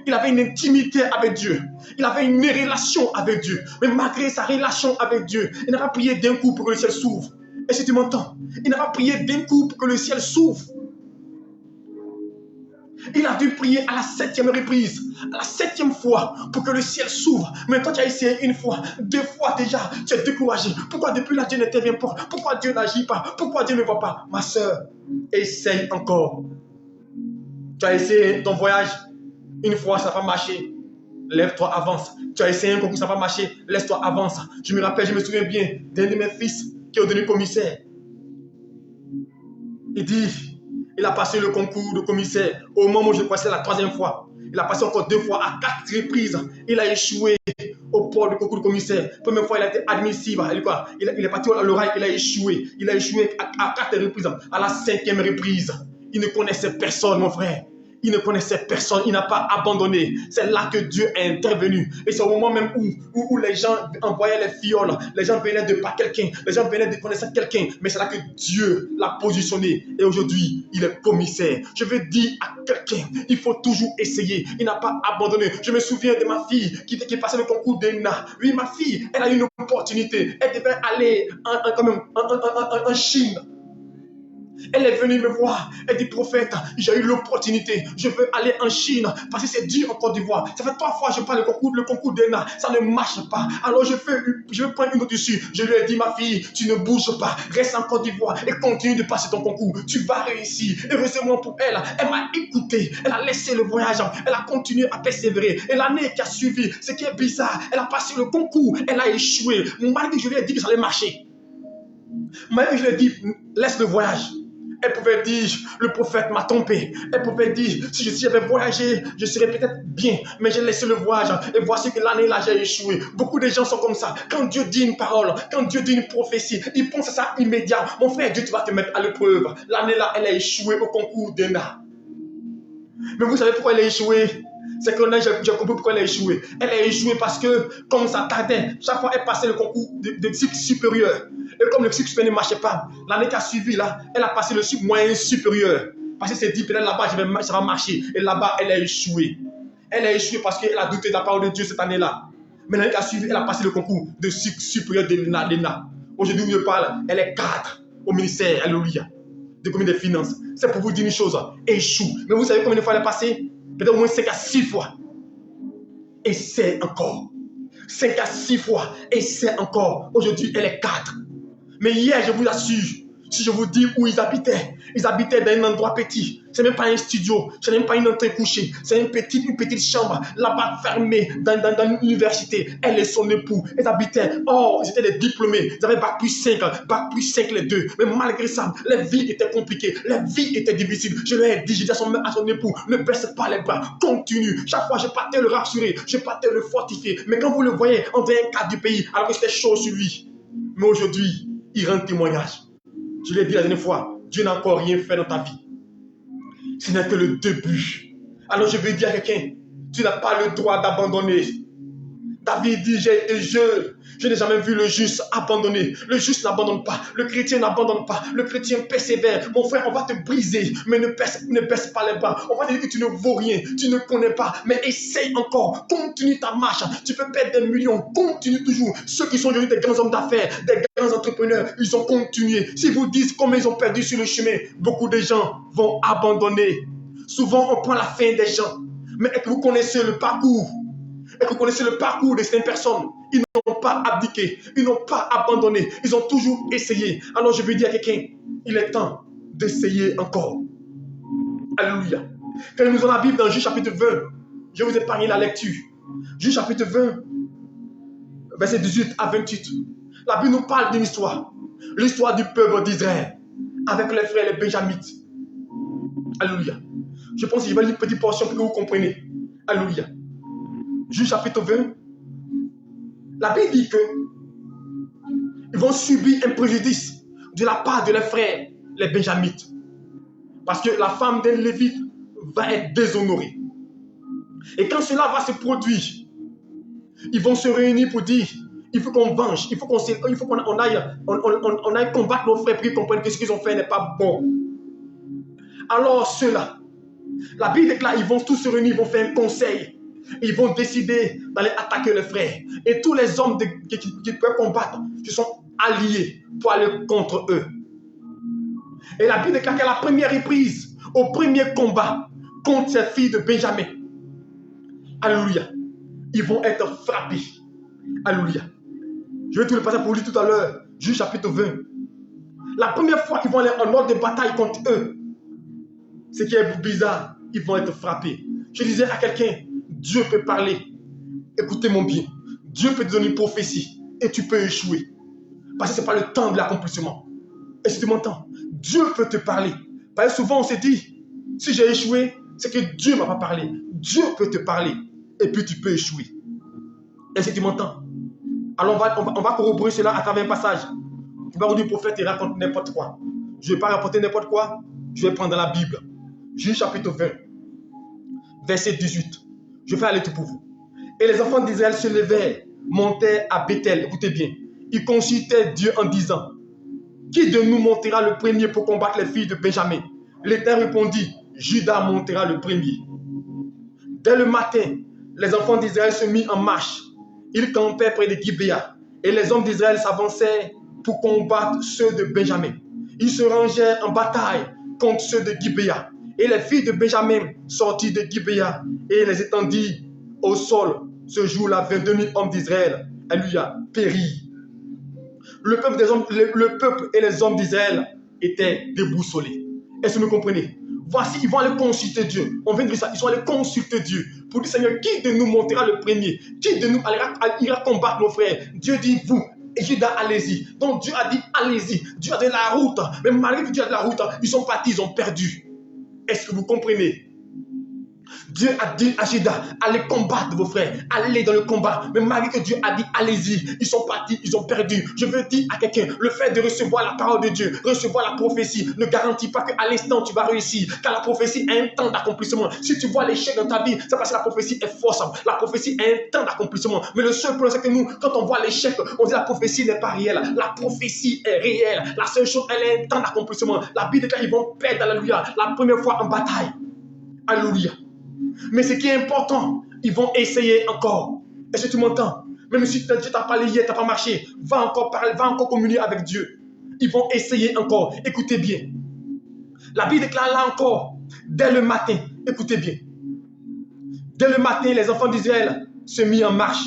il avait une intimité avec Dieu. Il avait une relation avec Dieu. Mais malgré sa relation avec Dieu, il n'a pas prié d'un coup pour que le ciel s'ouvre. Est-ce que tu m'entends? Il n'a pas prié d'un coup pour que le ciel s'ouvre. Il a dû prier à la 7e reprise, à la 7e fois, pour que le ciel s'ouvre. Mais toi, tu as essayé une fois, 2 fois déjà, tu es découragé. Pourquoi depuis là, Dieu n'intervient pas? Pourquoi Dieu n'agit pas? Pourquoi Dieu ne voit pas? Ma soeur, essaye encore. Tu as essayé ton voyage, une fois, ça n'a pas marché. Lève-toi, avance. Tu as essayé un concours, ça n'a pas marché. Laisse-toi, avance. Je me rappelle, je me souviens bien d'un de mes fils qui est devenu commissaire. Il dit, il a passé le concours de commissaire. Au moment où je passais la 3e fois, il a passé encore 2 fois à 4 reprises. Il a échoué au port du concours de commissaire. Première fois, il a été admissible. Il est parti à l'oral, il a échoué. Il a échoué à 4 reprises. À la 5e reprise, il ne connaissait personne, mon frère. Il ne connaissait personne, il n'a pas abandonné. C'est là que Dieu est intervenu. Et c'est au moment même où les gens envoyaient les fioles, les gens venaient de pas quelqu'un, les gens venaient de connaître quelqu'un. Mais c'est là que Dieu l'a positionné. Et aujourd'hui, il est commissaire. Je veux dire à quelqu'un, il faut toujours essayer. Il n'a pas abandonné. Je me souviens de ma fille qui passait le concours d'ENA. Oui, ma fille, elle a eu une opportunité. Elle devait aller en Chine. Elle est venue me voir. Elle dit, prophète, j'ai eu l'opportunité. Je veux aller en Chine parce que c'est dur en Côte d'Ivoire. Ça fait 3 fois que je parle le concours d'ENA. Ça ne marche pas. Alors je veux prendre une autre issue. Je lui ai dit, ma fille, tu ne bouges pas. Reste en Côte d'Ivoire et continue de passer ton concours. Tu vas réussir. Heureusement pour elle, elle m'a écouté. Elle a laissé le voyage. Elle a continué à persévérer. Et l'année qui a suivi, ce qui est bizarre, elle a passé le concours. Elle a échoué. Malgré que je lui ai dit que ça allait marcher. Malgré que je lui ai dit, laisse le voyage. Elle pouvait dire, le prophète m'a trompé. Elle pouvait dire, si j'avais voyagé, je serais peut-être bien. Mais j'ai laissé le voyage. Et voici que l'année là, j'ai échoué. Beaucoup de gens sont comme ça. Quand Dieu dit une parole, quand Dieu dit une prophétie, ils pensent à ça immédiat. Mon frère, Dieu, tu vas te mettre à l'épreuve. L'année là, elle a échoué au concours d'ENA. Mais vous savez pourquoi elle a échoué? C'est que là, j'ai compris pourquoi elle a échoué. Elle a échoué parce que, comme ça tardait, chaque fois elle passait le concours de cycle supérieur. Et comme le cycle supérieur ne marchait pas, l'année qui a suivi, là, elle a passé le cycle moyen supérieur. Parce que c'est dit, peut-être là-bas, ça va marcher. Et là-bas, elle a échoué. Elle a échoué parce qu'elle a douté de la parole de Dieu cette année-là. Mais l'année qui a suivi, elle a passé le concours de cycle supérieur de l'ENA. Aujourd'hui, où je parle, elle est cadre au ministère, alléluia, de commis des finances. C'est pour vous dire une chose, échoue. Mais vous savez combien de fois elle est passée? Peut-être au moins 5 à 6 fois. Et c'est encore. 5 à 6 fois. Et c'est encore. Aujourd'hui, elle est 4. Mais hier, je vous assure, si je vous dis où ils habitaient dans un endroit petit. C'est même pas un studio, c'est même pas une entrée couchée. C'est une petite chambre, là-bas fermée, dans l'université. Elle et son époux, ils habitaient. Oh, ils étaient des diplômés. Ils avaient bac plus 5 les deux. Mais malgré ça, les vies étaient compliquées, les vies étaient difficiles. Je lui ai dit, j'ai dit à son époux, ne baisse pas les bras, continue. Chaque fois, je partais le rassurer, je partais le fortifier. Mais quand vous le voyez, on dirait un cadre du pays, alors que c'était chaud sur lui. Mais aujourd'hui, il rend témoignage. Je l'ai dit la dernière fois, Dieu n'a encore rien fait dans ta vie. Ce n'est que le début. Alors je veux dire à quelqu'un, tu n'as pas le droit d'abandonner. David dit, j'ai été jeune, je n'ai jamais vu le juste abandonner. Le juste n'abandonne pas, le chrétien n'abandonne pas, le chrétien persévère. Mon frère, on va te briser, mais ne baisse pas les bras. On va te dire que tu ne vaux rien, tu ne connais pas, mais essaye encore, continue ta marche. Tu peux perdre des millions, continue toujours. Ceux qui sont devenus des grands hommes d'affaires, des grands entrepreneurs, ils ont continué. Si vous dites comment ils ont perdu sur le chemin, beaucoup de gens vont abandonner. Souvent, on prend la fin des gens. Mais est-ce que vous connaissez le parcours? Et que vous connaissez le parcours de ces personnes? Ils n'ont pas abdiqué, ils n'ont pas abandonné, ils ont toujours essayé. Alors je veux dire à quelqu'un, il est temps d'essayer encore. Alléluia. Quand nous avons la Bible dans Juge chapitre 20, je vous épargne la lecture. Juge chapitre 20, verset 18 à 28. La Bible nous parle d'une histoire. L'histoire du peuple d'Israël avec les frères, les Benjamites. Alléluia. Je pense que je vais lire une petite portion pour que vous compreniez. Alléluia. Juge chapitre 20, la Bible dit que ils vont subir un préjudice de la part de leurs frères, les Benjamites. Parce que la femme d'un Lévite va être déshonorée. Et quand cela va se produire, ils vont se réunir pour dire, Il faut qu'on venge. Il faut qu'on aille combattre nos frères pour qu'ils comprennent que ce qu'ils ont fait n'est pas bon. Alors ceux-là, la Bible déclare, ils vont tous se réunir, ils vont faire un conseil. Ils vont décider d'aller attaquer les frères. Et tous les hommes qui peuvent combattre, qui sont alliés pour aller contre eux. Et la Bible déclare qu'à la première reprise, au premier combat contre ces filles de Benjamin, alléluia, ils vont être frappés. Alléluia. Je vais tout le passer pour vous tout à l'heure, Juge chapitre 20. La première fois qu'ils vont aller en ordre de bataille contre eux, ce qui est bizarre, ils vont être frappés. Je disais à quelqu'un, Dieu peut parler. Écoutez-moi bien. Dieu peut te donner une prophétie et tu peux échouer. Parce que ce n'est pas le temps de l'accomplissement. Est-ce que tu m'entends? Dieu peut te parler. Parce que souvent on se dit, si j'ai échoué, c'est que Dieu ne m'a pas parlé. Dieu peut te parler et puis tu peux échouer. Est-ce que tu m'entends? Alors on va corroborer cela à travers un passage. Tu vas dire le prophète et raconte n'importe quoi. Je ne vais pas rapporter n'importe quoi. Je vais prendre dans la Bible. Juge chapitre 20, verset 18. Je vais aller tout pour vous. Et les enfants d'Israël se levèrent, montèrent à Bethel. Écoutez bien. Ils consultaient Dieu en disant, qui de nous montera le premier pour combattre les filles de Benjamin? L'Éternel répondit, Judas montera le premier. Dès le matin, les enfants d'Israël se mirent en marche. Ils campaient près de Gibéa. Et les hommes d'Israël s'avancèrent pour combattre ceux de Benjamin. Ils se rangèrent en bataille contre ceux de Gibéa. Et les filles de Benjamin sortirent de Gibéa et les étendirent au sol. Ce jour-là, 22 000 hommes d'Israël, alléluia, périrent. Le peuple et les hommes d'Israël étaient déboussolés. Est-ce que vous me comprenez? Voici, ils vont aller consulter Dieu. On vient de dire ça. Ils sont allés consulter Dieu pour dire, Seigneur, qui de nous montera le premier? Qui de nous ira combattre nos frères? Dieu dit, vous. Et Judas, allez-y. Donc Dieu a dit, allez-y. Dieu a donné la route. Mais malgré que Dieu a donné la route, ils sont partis, ils ont perdu. Est-ce que vous comprenez? Dieu a dit à Judas, allez combattre vos frères, allez dans le combat. Mais malgré que Dieu a dit, allez-y, ils sont partis, ils ont perdu. Je veux dire à quelqu'un, le fait de recevoir la parole de Dieu, recevoir la prophétie, ne garantit pas qu'à l'instant tu vas réussir. Car la prophétie a un temps d'accomplissement. Si tu vois l'échec dans ta vie, c'est parce que la prophétie est fausse. La prophétie a un temps d'accomplissement. Mais le seul problème, c'est que nous, quand on voit l'échec, on dit la prophétie n'est pas réelle. La prophétie est réelle. La seule chose, elle a un temps d'accomplissement. La Bible dit qu'ils vont perdre, alléluia, la première fois en bataille. Alléluia. Mais ce qui est important, ils vont essayer encore. Est-ce que tu m'entends? Même si Dieu t'a parlé hier, tu n'as pas marché, va encore parler, va encore communier avec Dieu. Ils vont essayer encore. Écoutez bien. La Bible déclare là encore, dès le matin, écoutez bien. Dès le matin, les enfants d'Israël se mirent en marche.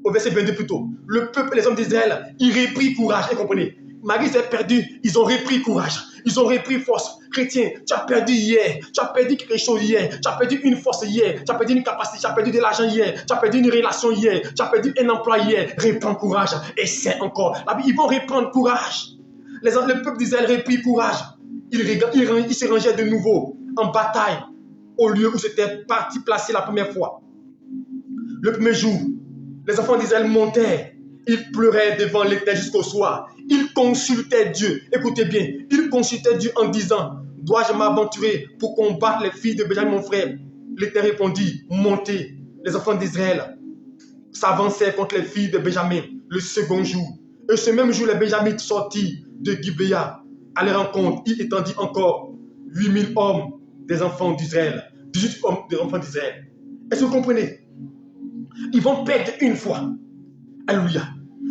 Au verset 22 plutôt. Le peuple et les hommes d'Israël, ils reprirent courage. Vous comprenez? Marie s'est perdue, ils ont repris courage. Ils ont repris force. Chrétien, tu as perdu hier. Tu as perdu quelque chose hier. Tu as perdu une force hier. Tu as perdu une capacité. Tu as perdu de l'argent hier. Tu as perdu une relation hier. Tu as perdu un emploi hier. Reprends courage. Essaie encore. Ils vont reprendre courage. Le peuple d'Israël reprit courage. Ils se rangeaient de nouveau en bataille au lieu où c'était parti placé la première fois. Le premier jour, les enfants d'Israël montèrent. Ils pleuraient devant l'Éternel jusqu'au soir. Ils consultaient Dieu. Écoutez bien. Ils consultaient Dieu en disant, dois-je m'aventurer pour combattre les filles de Benjamin, mon frère? L'Éternel répondit, montez. Les enfants d'Israël s'avancèrent contre les filles de Benjamin le second jour. Et ce même jour, les Benjamites sortirent de Gibéa à leur rencontre. Il étendit encore 8000 hommes des enfants d'Israël. 18 hommes des enfants d'Israël. Est-ce que vous comprenez? Ils vont perdre une fois. Alléluia.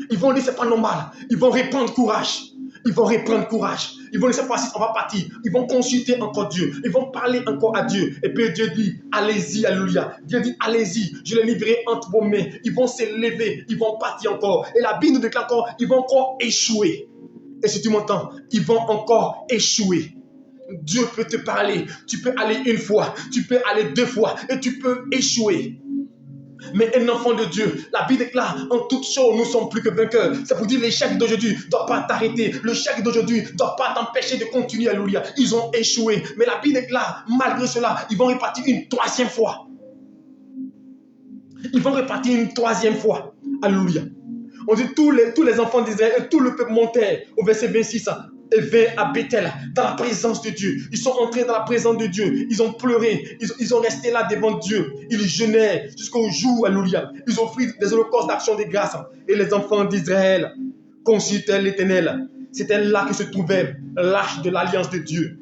Ils vont dire c'est pas normal. Ils vont reprendre courage. Ils vont reprendre courage. Ils vont dire cette fois-ci on va partir. Ils vont consulter encore Dieu. Ils vont parler encore à Dieu. Et puis Dieu dit allez-y, alléluia. Dieu dit allez-y, je les livrerai entre vos mains. Ils vont se lever. Ils vont partir encore. Et la Bible nous déclare encore, ils vont encore échouer. Et si tu m'entends, ils vont encore échouer. Dieu peut te parler. Tu peux aller une fois. Tu peux aller deux fois. Et tu peux échouer. Mais un enfant de Dieu, la Bible déclare, en toutes choses, nous sommes plus que vainqueurs. C'est pour dire l'échec d'aujourd'hui ne doit pas t'arrêter. L'échec d'aujourd'hui ne doit pas t'empêcher de continuer, alléluia. Ils ont échoué. Mais la Bible déclare, malgré cela, ils vont repartir une troisième fois. Ils vont repartir une troisième fois. Alléluia. On dit tous les enfants d'Israël et tout le peuple montèrent au verset 26 et vinrent à Bethel, dans la présence de Dieu. Ils sont entrés dans la présence de Dieu. Ils ont pleuré. Ils ont resté là devant Dieu. Ils jeûnaient jusqu'au jour, alléluia. Ils offrirent des holocaustes d'action de grâce. Et les enfants d'Israël consultaient l'Éternel. C'était là que se trouvait l'arche de l'alliance de Dieu.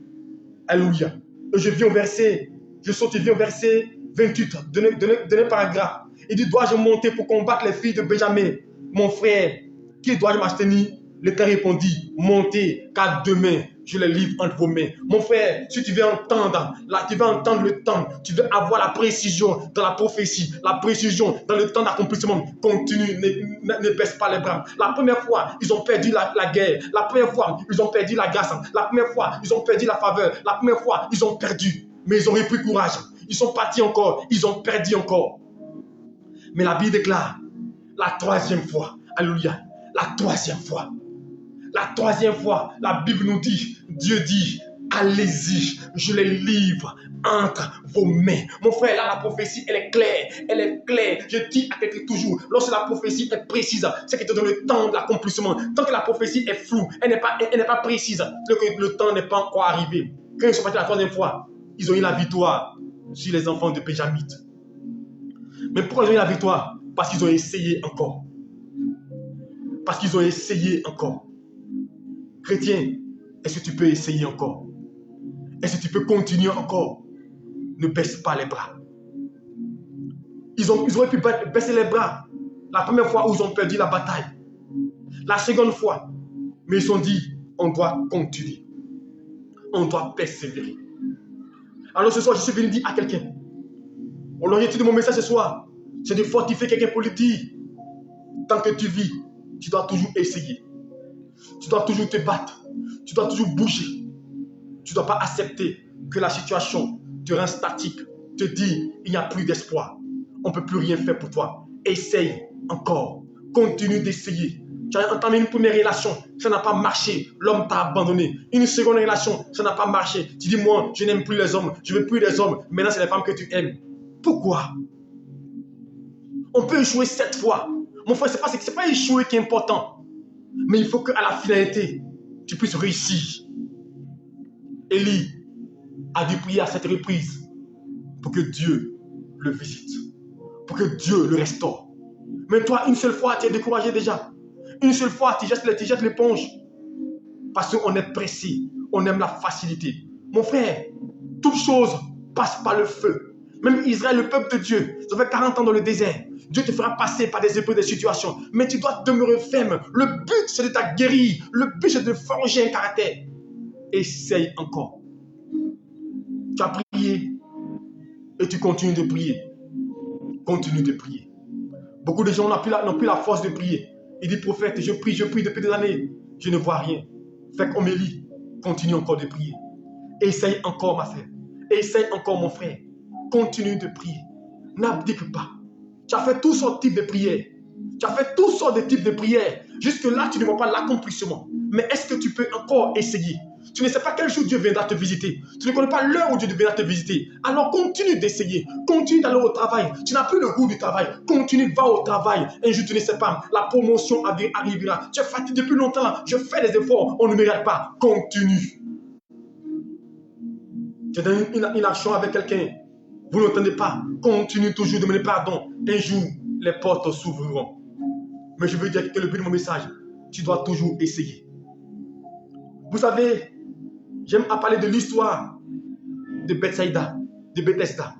Alléluia. Et je saute et viens au verset 28, dernier paragraphe. Il dit, dois-je monter pour combattre les filles de Benjamin? Mon frère, qui dois-je m'abstenir? L'Éternel répondit, montez, car demain, je les livre entre vos mains. Mon frère, si tu veux entendre, tu veux entendre le temps, tu veux avoir la précision dans la prophétie, la précision dans le temps d'accomplissement, continue, ne baisse pas les bras. La première fois, ils ont perdu la guerre. La première fois, ils ont perdu la grâce. La première fois, ils ont perdu la faveur. La première fois, ils ont perdu. Mais ils ont repris courage. Ils sont partis encore. Ils ont perdu encore. Mais la Bible déclare, la troisième fois, alléluia, la troisième fois, la Bible nous dit, Dieu dit, allez-y, je les livre entre vos mains. Mon frère, là, la prophétie, elle est claire. Je dis à quelqu'un toujours, lorsque la prophétie est précise, c'est que tu dans le temps de l'accomplissement. Tant que la prophétie est floue, elle n'est pas précise, le temps n'est pas encore arrivé. Quand ils sont partis la troisième fois, ils ont eu la victoire sur les enfants de Benjamin. Mais pourquoi ils ont eu la victoire? Parce qu'ils ont essayé encore. Chrétien, est-ce que tu peux essayer encore? Est-ce que tu peux continuer encore? Ne baisse pas les bras. Ils auraient pu baisser les bras la première fois où ils ont perdu la bataille. La seconde fois. Mais ils se sont dit, on doit continuer. On doit persévérer. Alors ce soir, je suis venu dire à quelqu'un, l'objectif de mon message ce soir, c'est de fortifier quelqu'un pour lui dire, tant que tu vis, tu dois toujours essayer. Tu dois toujours te battre. Tu dois toujours bouger. Tu ne dois pas accepter que la situation te rend statique, te dit, il n'y a plus d'espoir. On ne peut plus rien faire pour toi. Essaye encore. Continue d'essayer. Tu as entamé une première relation, ça n'a pas marché. L'homme t'a abandonné. Une seconde relation, ça n'a pas marché. Tu dis, moi, je n'aime plus les hommes. Je ne veux plus les hommes. Maintenant, c'est les femmes que tu aimes. Pourquoi? On peut échouer 7 fois. Mon frère, ce n'est pas échouer qui est important. Mais il faut qu'à la finalité, tu puisses réussir. Élie a dû prier à 7 reprises pour que Dieu le visite. Pour que Dieu le restaure. Mais toi, une seule fois, tu es découragé déjà. Une seule fois, tu jettes l'éponge. Parce qu'on est pressé. On aime la facilité. Mon frère, toute chose passe par le feu. Même Israël, le peuple de Dieu, ça fait 40 ans dans le désert. Dieu te fera passer par des épreuves, des situations. Mais tu dois demeurer ferme. Le but, c'est de t'aguerrir. Le but, c'est de forger un caractère. Essaye encore. Tu as prié et tu continues de prier. Continue de prier. Beaucoup de gens n'ont plus la force de prier. Il dit, prophète, je prie depuis des années. Je ne vois rien. Fait qu'on me lit. Continue encore de prier. Essaye encore, ma frère. Essaye encore, mon frère. Continue de prier. N'abdique pas. Tu as fait toutes sortes de types de prières. Tu as fait toutes sortes de types de prières. Jusque-là, tu ne vois pas l'accomplissement. Mais est-ce que tu peux encore essayer? Tu ne sais pas quel jour Dieu viendra te visiter. Tu ne connais pas l'heure où Dieu viendra te visiter. Alors continue d'essayer. Continue d'aller au travail. Tu n'as plus le goût du travail. Continue, va au travail. Un jour, tu ne sais pas. La promotion arrivera. Tu es fatigué depuis longtemps. Je fais des efforts. On ne me regarde pas. Continue. Tu es dans une action avec quelqu'un. Vous n'entendez pas. Continue toujours de demander pardon. Un jour, les portes s'ouvriront. Mais je veux dire que le but de mon message, tu dois toujours essayer. Vous savez, j'aime à parler de l'histoire de Bethsaïda, de Bethesda.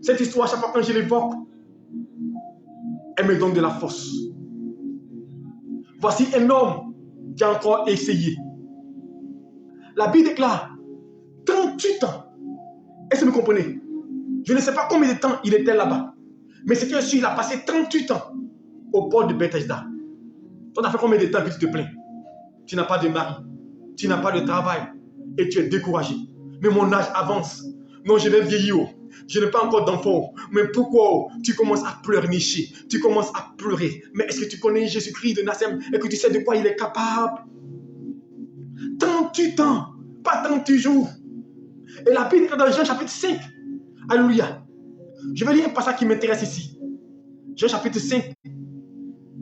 Cette histoire, chaque fois que je l'évoque, elle me donne de la force. Voici un homme qui a encore essayé. La Bible déclare 38 ans. Est-ce que vous comprenez? Je ne sais pas combien de temps il était là-bas. Mais c'est que sûr, il a passé 38 ans au port de Bethesda. Toi, tu as fait combien de temps que tu te plains? Tu n'as pas de mari. Tu n'as pas de travail et tu es découragé. Mais mon âge avance. Non, je vais vieillir. Je n'ai pas encore d'enfant. Mais pourquoi tu commences à pleurnicher? Tu commences à pleurer. Mais est-ce que tu connais Jésus-Christ de Nazareth et que tu sais de quoi il est capable? 38 ans, pas 38 jours. Et la Bible est dans Jean chapitre 5. Alléluia. Je vais lire un passage qui m'intéresse ici. Jean chapitre 5.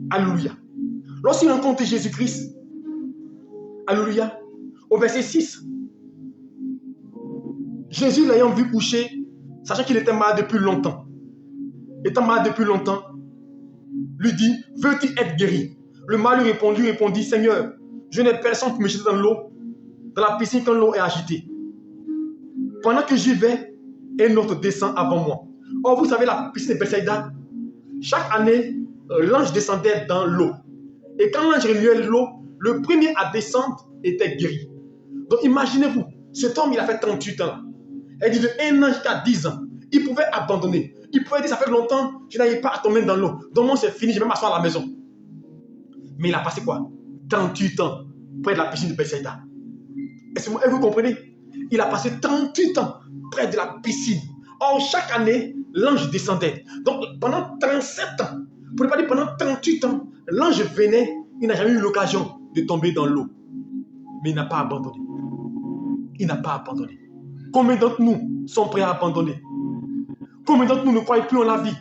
Alléluia. Lorsqu'il rencontre Jésus-Christ, alléluia, Au verset 6, Jésus l'ayant vu coucher, sachant qu'il était malade depuis longtemps, lui dit, veux-tu être guéri? Le mâle lui répondit, Seigneur, je n'ai personne pour me jeter dans l'eau, dans la piscine quand l'eau est agitée. Pendant que j'y vais, un autre descend avant moi. Or, vous savez, la piscine de Bethsaïda, chaque année, l'ange descendait dans l'eau. Et quand l'ange remuait l'eau, le premier à descendre était guéri. Donc imaginez-vous, cet homme, il a fait 38 ans. Il dit un ange qui a 10 ans, il pouvait abandonner. Il pouvait dire, ça fait longtemps, je n'arrive pas à tomber dans l'eau. Donc moi, c'est fini, je vais m'asseoir à la maison. Mais il a passé quoi? 38 ans près de la piscine de Bethsaïda. Est-ce que vous comprenez? Il a passé 38 ans près de la piscine. Or, chaque année, l'ange descendait. Donc, pendant 37 ans, pour ne pas dire pendant 38 ans, l'ange venait, il n'a jamais eu l'occasion de tomber dans l'eau. Mais il n'a pas abandonné. Il n'a pas abandonné. Combien d'entre nous sont prêts à abandonner? Combien d'entre nous ne croient plus en la vie?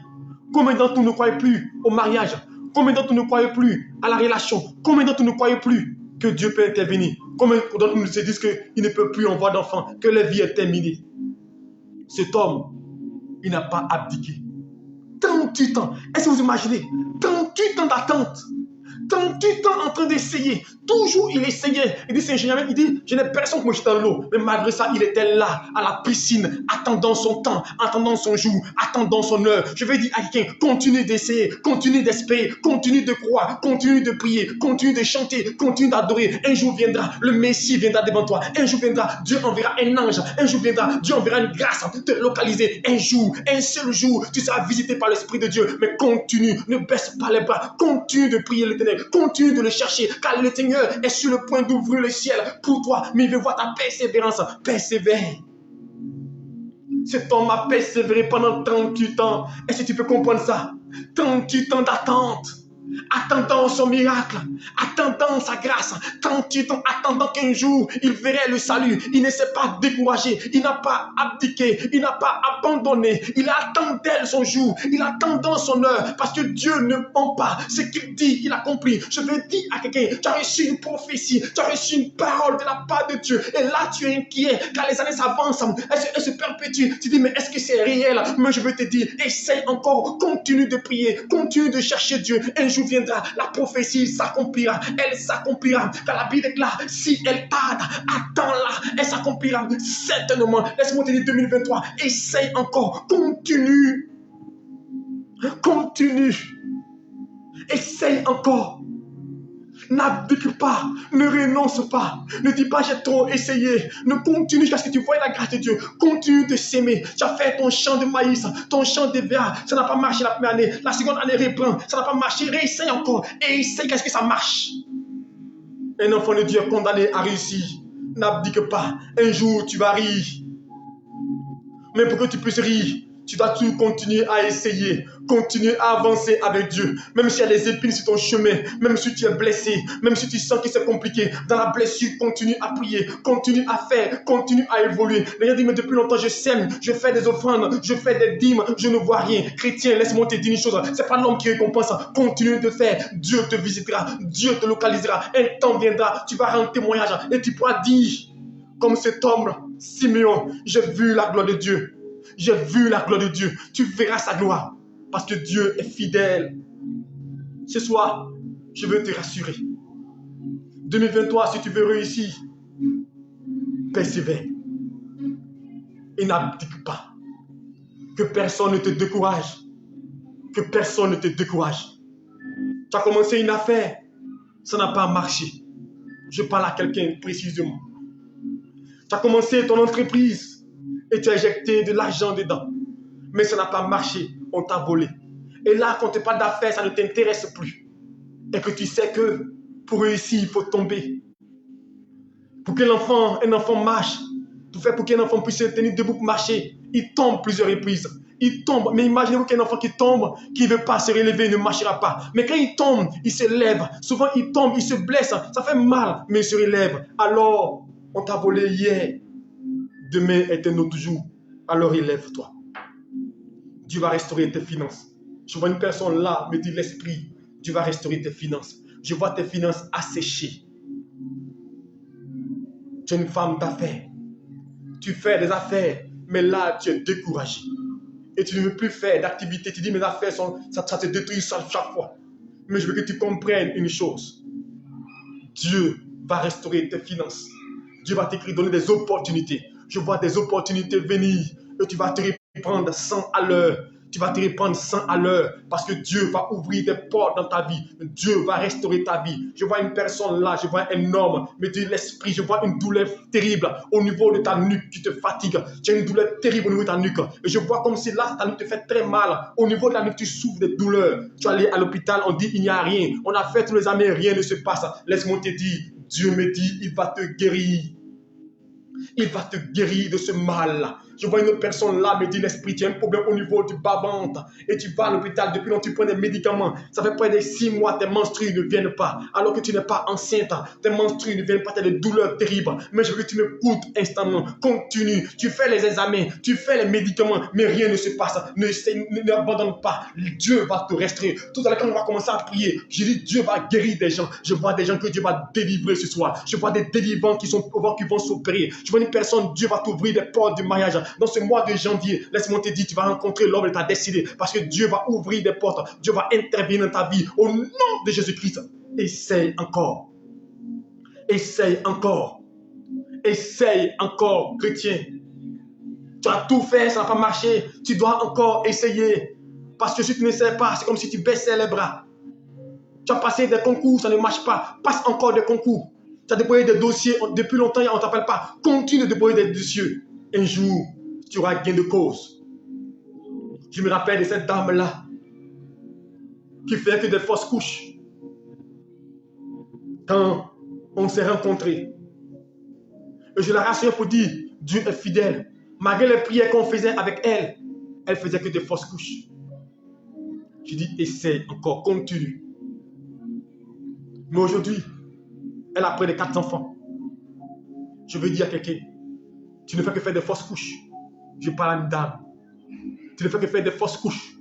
Combien d'entre nous ne croient plus au mariage? Combien d'entre nous ne croient plus à la relation? Combien d'entre nous ne croient plus que Dieu peut intervenir? Combien d'entre nous se disent qu'il ne peut plus avoir d'enfants, que la vie est terminée? Cet homme, il n'a pas abdiqué. 38 ans. Est-ce que vous imaginez? 38 ans d'attente. 38 ans en train d'essayer. Toujours il essayait. Il dit, il dit, je n'ai personne pour me jeter dans l'eau. Mais malgré ça, il était là, à la piscine, attendant son temps, attendant son jour, attendant son heure. Je vais dire à quelqu'un, continue d'essayer, continue d'espérer, continue de croire, continue de prier, continue de chanter, continue d'adorer. Un jour viendra, le Messie viendra devant toi. Un jour viendra, Dieu enverra un ange. Un jour viendra, Dieu enverra une grâce te localiser. Un jour, un seul jour, tu seras visité par l'Esprit de Dieu. Mais continue, ne baisse pas les bras, continue de prier l'Éternel. Continue de le chercher, car le Seigneur est sur le point d'ouvrir le ciel pour toi. Mais il veut voir ta persévérance. Persévère. Cet homme a persévéré pendant 38 ans. Est-ce que tu peux comprendre ça? 38 ans d'attente. Attendant son miracle, attendant sa grâce, 38 ans, attendant qu'un jour il verrait le salut. Il ne s'est pas découragé, il n'a pas abdiqué, il n'a pas abandonné. Il attendait son jour, il attendait son heure, parce que Dieu ne ment pas. Ce qu'il dit, il accomplit. Je veux dire à quelqu'un, tu as reçu une prophétie, tu as reçu une parole de la part de Dieu, et là tu es inquiet, car les années s'avancent, elles se perpétuent. Tu dis, mais est-ce que c'est réel? Mais je veux te dire, essaye encore, continue de prier, continue de chercher Dieu. Un jour viendra, la prophétie s'accomplira, elle s'accomplira, car la Bible est là, si elle tarde, attends-la, elle s'accomplira certainement. Laisse-moi te dire 2023, essaye encore, continue, essaye encore. N'abdique pas, ne renonce pas, ne dis pas j'ai trop essayé, ne continue jusqu'à ce que tu vois la grâce de Dieu, continue de s'aimer. Tu as fait ton champ de maïs, ton champ de blé, ça n'a pas marché la première année, la seconde année reprend, ça n'a pas marché, réessaye encore, et essaye qu'est-ce que ça marche. Un enfant de Dieu condamné à réussir, n'abdique pas, un jour tu vas rire, mais pour que tu puisses rire, tu dois toujours continuer à essayer, continuer à avancer avec Dieu. Même s'il y a des épines sur ton chemin, même si tu es blessé, même si tu sens que c'est compliqué, dans la blessure, continue à prier, continue à faire, continue à évoluer. Les gens disent, mais depuis longtemps, je sème, je fais des offrandes, je fais des dîmes, je ne vois rien. Chrétien, laisse-moi te dire une chose, c'est pas l'homme qui récompense, continue de faire, Dieu te visitera, Dieu te localisera, un temps viendra, tu vas rendre témoignage et tu pourras dire, comme cet homme, Simeon, j'ai vu la gloire de Dieu. J'ai vu la gloire de Dieu. Tu verras sa gloire. Parce que Dieu est fidèle. Ce soir, je veux te rassurer. 2023, si tu veux réussir, persévère. Et n'abdique pas. Que personne ne te décourage. Que personne ne te décourage. Tu as commencé une affaire. Ça n'a pas marché. Je parle à quelqu'un précisément. Tu as commencé ton entreprise. Et tu as injecté de l'argent dedans. Mais ça n'a pas marché, on t'a volé. Et là, quand tu parles d'affaires, ça ne t'intéresse plus. Et que tu sais que pour réussir, il faut tomber. Pour qu'un enfant marche, pour qu'un enfant puisse se tenir debout pour marcher, il tombe plusieurs reprises. Il tombe, mais imaginez-vous qu'un enfant qui tombe, qui ne veut pas se relever, ne marchera pas. Mais quand il tombe, il se lève. Souvent, il tombe, il se blesse. Ça fait mal, mais il se relève. Alors, on t'a volé hier. Demain est un autre jour. Alors élève-toi. Dieu va restaurer tes finances. Je vois une personne là, me dit l'esprit, Dieu va restaurer tes finances. Je vois tes finances asséchées. Tu es une femme d'affaires. Tu fais des affaires, mais là, tu es découragé. Et tu ne veux plus faire d'activité. Tu dis, mes affaires, ça te détruit chaque fois. Mais je veux que tu comprennes une chose. Dieu va restaurer tes finances. Dieu va t'écrire, donner des opportunités. Je vois des opportunités venir et tu vas te reprendre 100 à l'heure. Tu vas te reprendre 100 à l'heure parce que Dieu va ouvrir des portes dans ta vie. Dieu va restaurer ta vie. Je vois une personne là, je vois un homme, mais de l'esprit, je vois une douleur terrible au niveau de ta nuque qui te fatigue. Tu as une douleur terrible au niveau de ta nuque. Et je vois comme si là, ta nuque te fait très mal. Au niveau de la nuque, tu souffres de douleurs. Tu es allé à l'hôpital, on dit il n'y a rien. On a fait tous les examens, rien ne se passe. Laisse-moi te dire, Dieu me dit, il va te guérir. Il va te guérir de ce mal. Je vois une autre personne là, me dit l'esprit, tu as un problème au niveau du bas-ventre et tu vas à l'hôpital, depuis longtemps tu prends des médicaments. Ça fait près de 6 mois, tes menstrues ne viennent pas. Alors que tu n'es pas enceinte, tes menstrues ne viennent pas, tu as des douleurs terribles. Mais je veux que tu m'écoutes instantanément. Continue. Tu fais les examens, tu fais les médicaments, mais rien ne se passe. N'abandonne pas. Dieu va te restaurer. Tout à l'heure, quand on va commencer à prier, je dis Dieu va guérir des gens. Je vois des gens que Dieu va délivrer ce soir. Je vois des délivrants qui vont s'opérer. Je vois une personne, Dieu va t'ouvrir des portes du mariage. Dans ce mois de janvier, laisse-moi te dire, tu vas rencontrer l'homme de ta destinée parce que Dieu va ouvrir des portes. Dieu va intervenir dans ta vie au nom de Jésus-Christ. Essaye encore. Essaye encore. Essaye encore, chrétien. Tu as tout fait, ça n'a pas marché. Tu dois encore essayer. Parce que si tu ne sais pas, c'est comme si tu baissais les bras. Tu as passé des concours, ça ne marche pas. Passe encore des concours. Tu as déposé des dossiers, depuis longtemps, on ne t'appelle pas. Continue de déposer des dossiers. Un jour, tu auras gain de cause. Je me rappelle de cette dame-là qui fait que des fausses couches. Quand on s'est rencontrés, et je la rassure pour dire, Dieu est fidèle. Malgré les prières qu'on faisait avec elle, elle faisait que des fausses couches. Je dis, essaye encore, continue. Mais aujourd'hui, elle a près de 4 enfants. Je veux dire à quelqu'un, tu ne fais que faire des fausses couches. Je parle à une dame. Tu ne fais que faire des fausses couches.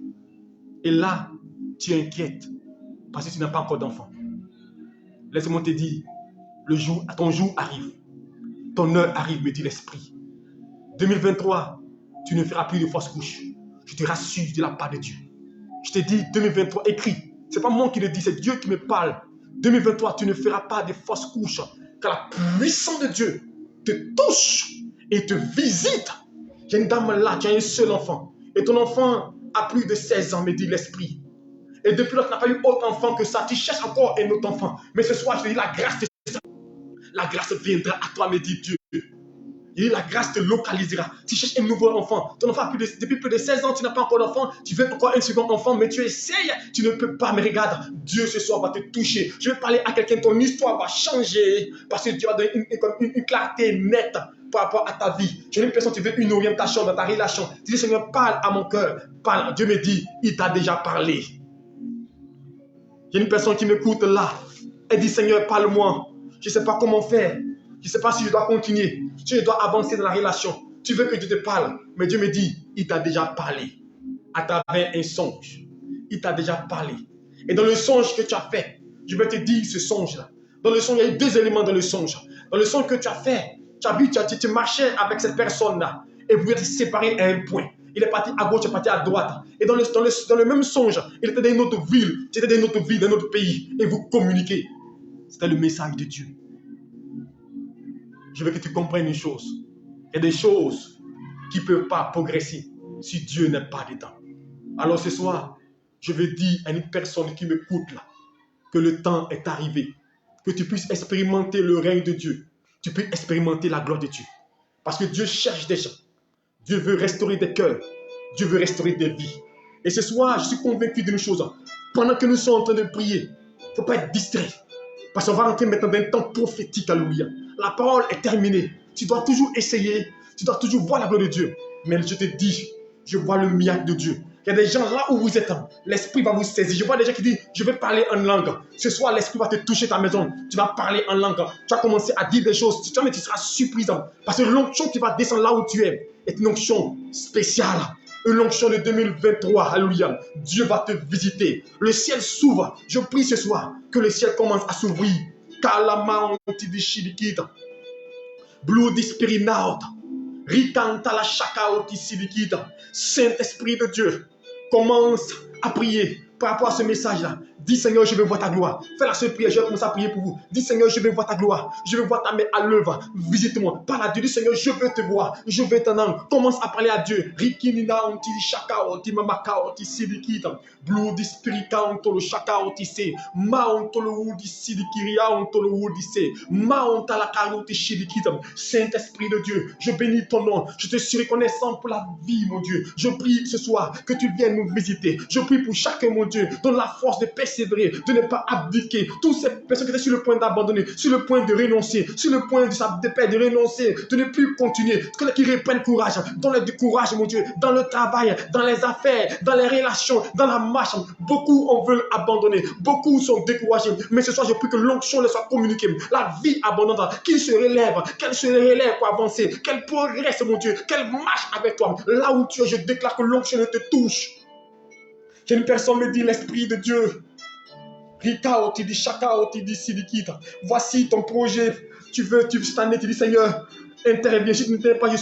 Et là, tu es inquiète parce que tu n'as pas encore d'enfant. Laisse-moi te dire, ton jour arrive. Ton heure arrive, me dit l'esprit. 2023, tu ne feras plus de fausses couches. Je te rassure de la part de Dieu. Je te dis, 2023, écris. Ce n'est pas moi qui le dis, c'est Dieu qui me parle. 2023, tu ne feras pas de fausses couches. Car la puissance de Dieu te touche et te visite. J'ai une dame là, tu as un seul enfant. Et ton enfant a plus de 16 ans, me dit l'esprit. Et depuis là, tu n'as pas eu autre enfant que ça. Tu cherches encore un autre enfant. Mais ce soir, je te dis, la grâce viendra à toi, me dit Dieu. Et la grâce te localisera. Tu cherches un nouveau enfant. Ton enfant, depuis plus de 16 ans, tu n'as pas encore d'enfant. Tu veux encore un second enfant, mais tu essayes. Tu ne peux pas. Mais regarde, Dieu ce soir va te toucher. Je vais parler à quelqu'un. Ton histoire va changer. Parce que Dieu va donner une clarté nette par rapport à ta vie. J'ai une personne, tu veux une orientation dans ta relation. Tu dis, Seigneur, parle à mon cœur. Parle. Dieu me dit, il t'a déjà parlé. Il y a une personne qui m'écoute là. Elle dit, Seigneur, parle-moi. Je ne sais pas comment faire. Je ne sais pas si je dois continuer. Si je dois avancer dans la relation. Tu veux que Dieu te parle. Mais Dieu me dit, il t'a déjà parlé. À travers un songe. Il t'a déjà parlé. Et dans le songe que tu as fait, je vais te dire ce songe-là. Dans le songe, il y a eu 2 éléments dans le songe. Dans le songe que tu as fait, tu marchais avec cette personne-là. Et vous êtes séparés à un point. Il est parti à gauche, il est parti à droite. Et dans le même songe, il était dans une autre ville. Tu étais dans une autre ville, dans un autre pays. Et vous communiquez. C'était le message de Dieu. Je veux que tu comprennes une chose. Il y a des choses qui ne peuvent pas progresser si Dieu n'est pas dedans. Alors ce soir, je veux dire à une personne qui m'écoute là, que le temps est arrivé. Que tu puisses expérimenter le règne de Dieu. Tu peux expérimenter la gloire de Dieu. Parce que Dieu cherche des gens. Dieu veut restaurer des cœurs. Dieu veut restaurer des vies. Et ce soir, je suis convaincu d'une chose. Pendant que nous sommes en train de prier, il ne faut pas être distrait. Parce qu'on va rentrer maintenant dans un temps prophétique, alléluia. La parole est terminée. Tu dois toujours essayer. Tu dois toujours voir la gloire de Dieu. Mais je te dis, je vois le miracle de Dieu. Il y a des gens là où vous êtes, l'esprit va vous saisir. Je vois des gens qui disent, je vais parler en langue. Ce soir, l'esprit va te toucher ta maison. Tu vas parler en langue. Tu vas commencer à dire des choses. Tu seras surpris. Parce que l'onction qui va descendre là où tu es est une onction spéciale. Une onction de 2023. Alléluia. Dieu va te visiter. Le ciel s'ouvre. Je prie ce soir que le ciel commence à s'ouvrir. Bloody Spirit now. Rikanta la chakaoti sidikita. Saint-Esprit de Dieu, commence à prier par rapport à ce message-là. Dis Seigneur, je veux voir ta gloire. Fais la seule prière, je vais commencer à prier pour vous. Dis Seigneur, je veux voir ta gloire. Je veux voir ta main à l'œuvre. Visite-moi. Parle à Dieu. Dis Seigneur, je veux te voir. Je veux t'entendre. Commence à parler à Dieu. Rikinina onti shaka oti mamaka oti sidikita. Bloody Spirit onto le shaka oti se. Ma onto le wudi sidikiria onto le wudi se. Ma onta la karoti sidikita. Saint-Esprit de Dieu, je bénis ton nom. Je te suis reconnaissant pour la vie, mon Dieu. Je prie ce soir que tu viennes nous visiter. Je prie pour chacun, mon Dieu, donne la force de persévérer, de ne pas abdiquer. Toutes ces personnes qui étaient sur le point d'abandonner, sur le point de renoncer, sur le point de renoncer, de ne plus continuer, qui reprennent courage, donne du courage, mon Dieu, dans le travail, dans les affaires, dans les relations, dans la marche. Beaucoup en veulent abandonner, beaucoup sont découragés. Mais ce soir, je prie que l'onction leur soit communiquée. La vie abondante, qu'ils se relèvent, qu'elle se relève pour avancer, qu'elle progresse, mon Dieu, qu'elle marche avec toi. Là où tu es, je déclare que l'onction te touche. Une personne me dit, l'Esprit de Dieu, voici ton projet, tu veux cette année, tu dis Seigneur, interviens, si tu n'interviens pas, je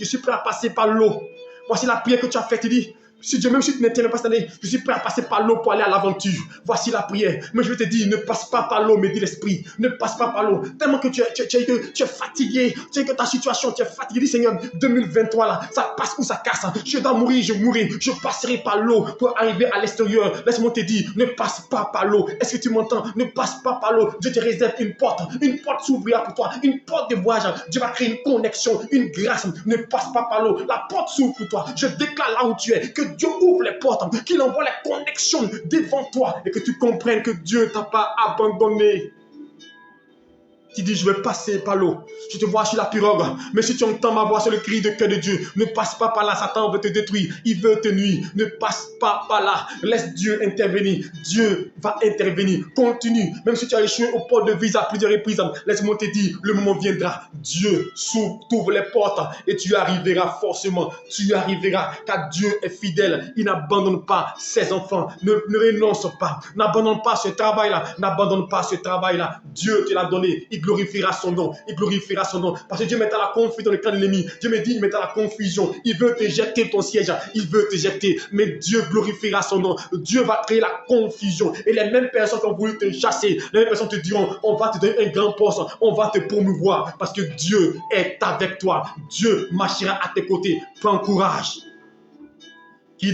suis prêt à passer par l'eau. Voici la prière que tu as faite, tu dis, si Dieu, même si tu n'interviens pas cette année, je suis prêt à passer par l'eau pour aller à l'aventure. Voici la prière. Mais je vais te dire, ne passe pas par l'eau, me dit l'Esprit. Ne passe pas par l'eau. Tellement que tu es fatigué, tu sais que ta situation, tu es fatigué. Dis Seigneur, 2023 là, ça passe ou ça casse. Je dois mourir, je mourrai. Je passerai par l'eau pour arriver à l'extérieur. Laisse-moi te dire, ne passe pas par l'eau. Est-ce que tu m'entends? Ne passe pas par l'eau. Dieu te réserve une porte. Une porte s'ouvrira pour toi. Une porte de voyage. Dieu va créer une connexion, une grâce. Ne passe pas par l'eau. La porte s'ouvre pour toi. Je déclare là où tu es que Dieu ouvre les portes, qu'il envoie les connexions devant toi et que tu comprennes que Dieu ne t'a pas abandonné. Tu dis, je vais passer par l'eau. Je te vois sur la pirogue. Mais si tu entends ma voix, c'est le cri de cœur de Dieu. Ne passe pas par là. Satan veut te détruire. Il veut te nuire. Ne passe pas par là. Laisse Dieu intervenir. Dieu va intervenir. Continue. Même si tu as échoué au port de visa à plusieurs reprises, laisse-moi te dire, le moment viendra. Dieu t'ouvre les portes et tu arriveras forcément. Tu arriveras car Dieu est fidèle. Il n'abandonne pas ses enfants. Ne renonce pas. N'abandonne pas ce travail-là. N'abandonne pas ce travail-là. Dieu te l'a donné. Il glorifiera son nom. Il glorifiera son nom. Parce que Dieu met à la confusion dans le camp de l'ennemi. Dieu me dit, il met à la confusion. Il veut te jeter ton siège. Il veut te jeter. Mais Dieu glorifiera son nom. Dieu va créer la confusion. Et les mêmes personnes qui ont voulu te chasser, les mêmes personnes te diront, on va te donner un grand poste. On va te promouvoir. Parce que Dieu est avec toi. Dieu marchera à tes côtés. Prends courage. Toi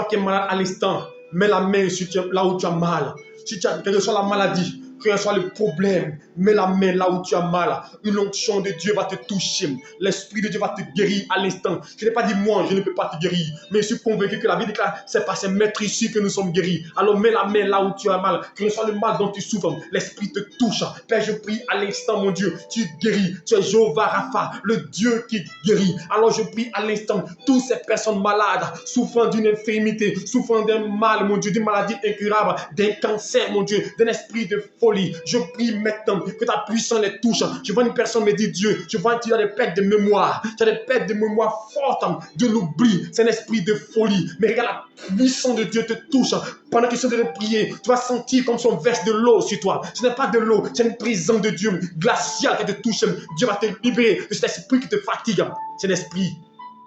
qui es malade à l'instant, mets la main là où tu as mal. Si tu as quelle que soit la maladie, quel que soit le problème, mets la main là où tu as mal. Une onction de Dieu va te toucher. L'Esprit de Dieu va te guérir à l'instant. Je n'ai pas dit moi, je ne peux pas te guérir. Mais je suis convaincu que la Bible déclare, c'est par ces maîtres ici que nous sommes guéris. Alors mets la main là où tu as mal. Quel que soit le mal dont tu souffres, l'Esprit te touche. Père, je prie à l'instant, mon Dieu, tu guéris. Tu es Jéhovah Rapha, le Dieu qui guérit. Alors je prie à l'instant, toutes ces personnes malades, souffrant d'une infirmité, souffrant d'un mal, mon Dieu, d'une maladie incurable, d'un cancer, mon Dieu, d'un esprit de folie. Je prie maintenant que ta puissance les touche. Je vois une personne me dire, Dieu, je vois que tu as des pertes de mémoire. Tu as des pertes de mémoire fortes, de l'oubli. C'est un esprit de folie. Mais regarde, la puissance de Dieu te touche. Pendant que tu es en train de prier, tu vas sentir comme si on verse de l'eau sur toi. Ce n'est pas de l'eau, c'est une présence de Dieu glaciale qui te touche. Dieu va te libérer de cet esprit qui te fatigue. C'est un esprit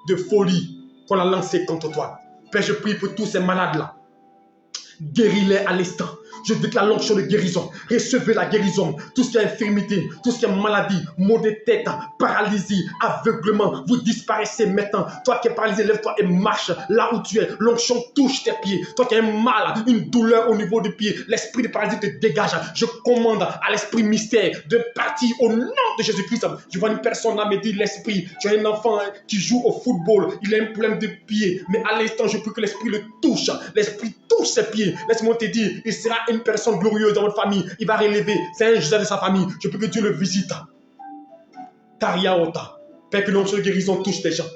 de folie qu'on a lancé contre toi. Père, je prie pour tous ces malades-là. Guéris-les à l'instant. Je déclare l'onction de guérison. Recevez la guérison. Tout ce qui est infirmité, tout ce qui est maladie, maux de tête, paralysie, aveuglement, vous disparaissez maintenant. Toi qui es paralysé, lève-toi et marche là où tu es. L'onction touche tes pieds. Toi qui as un mal, une douleur au niveau des pieds, l'esprit de paralysie te dégage. Je commande à l'esprit mystère de partir au nom de Jésus-Christ. Je vois une personne là me dire, l'esprit, tu as un enfant qui joue au football, il a un problème de pied, mais à l'instant, je prie que l'esprit le touche. L'esprit touche ses pieds. Laisse-moi te dire, il sera une personne glorieuse dans votre famille. Il va relever. C'est un Joseph de sa famille. Je prie que Dieu le visite. Tariaota. Père, que l'onction de guérison touche tes gens.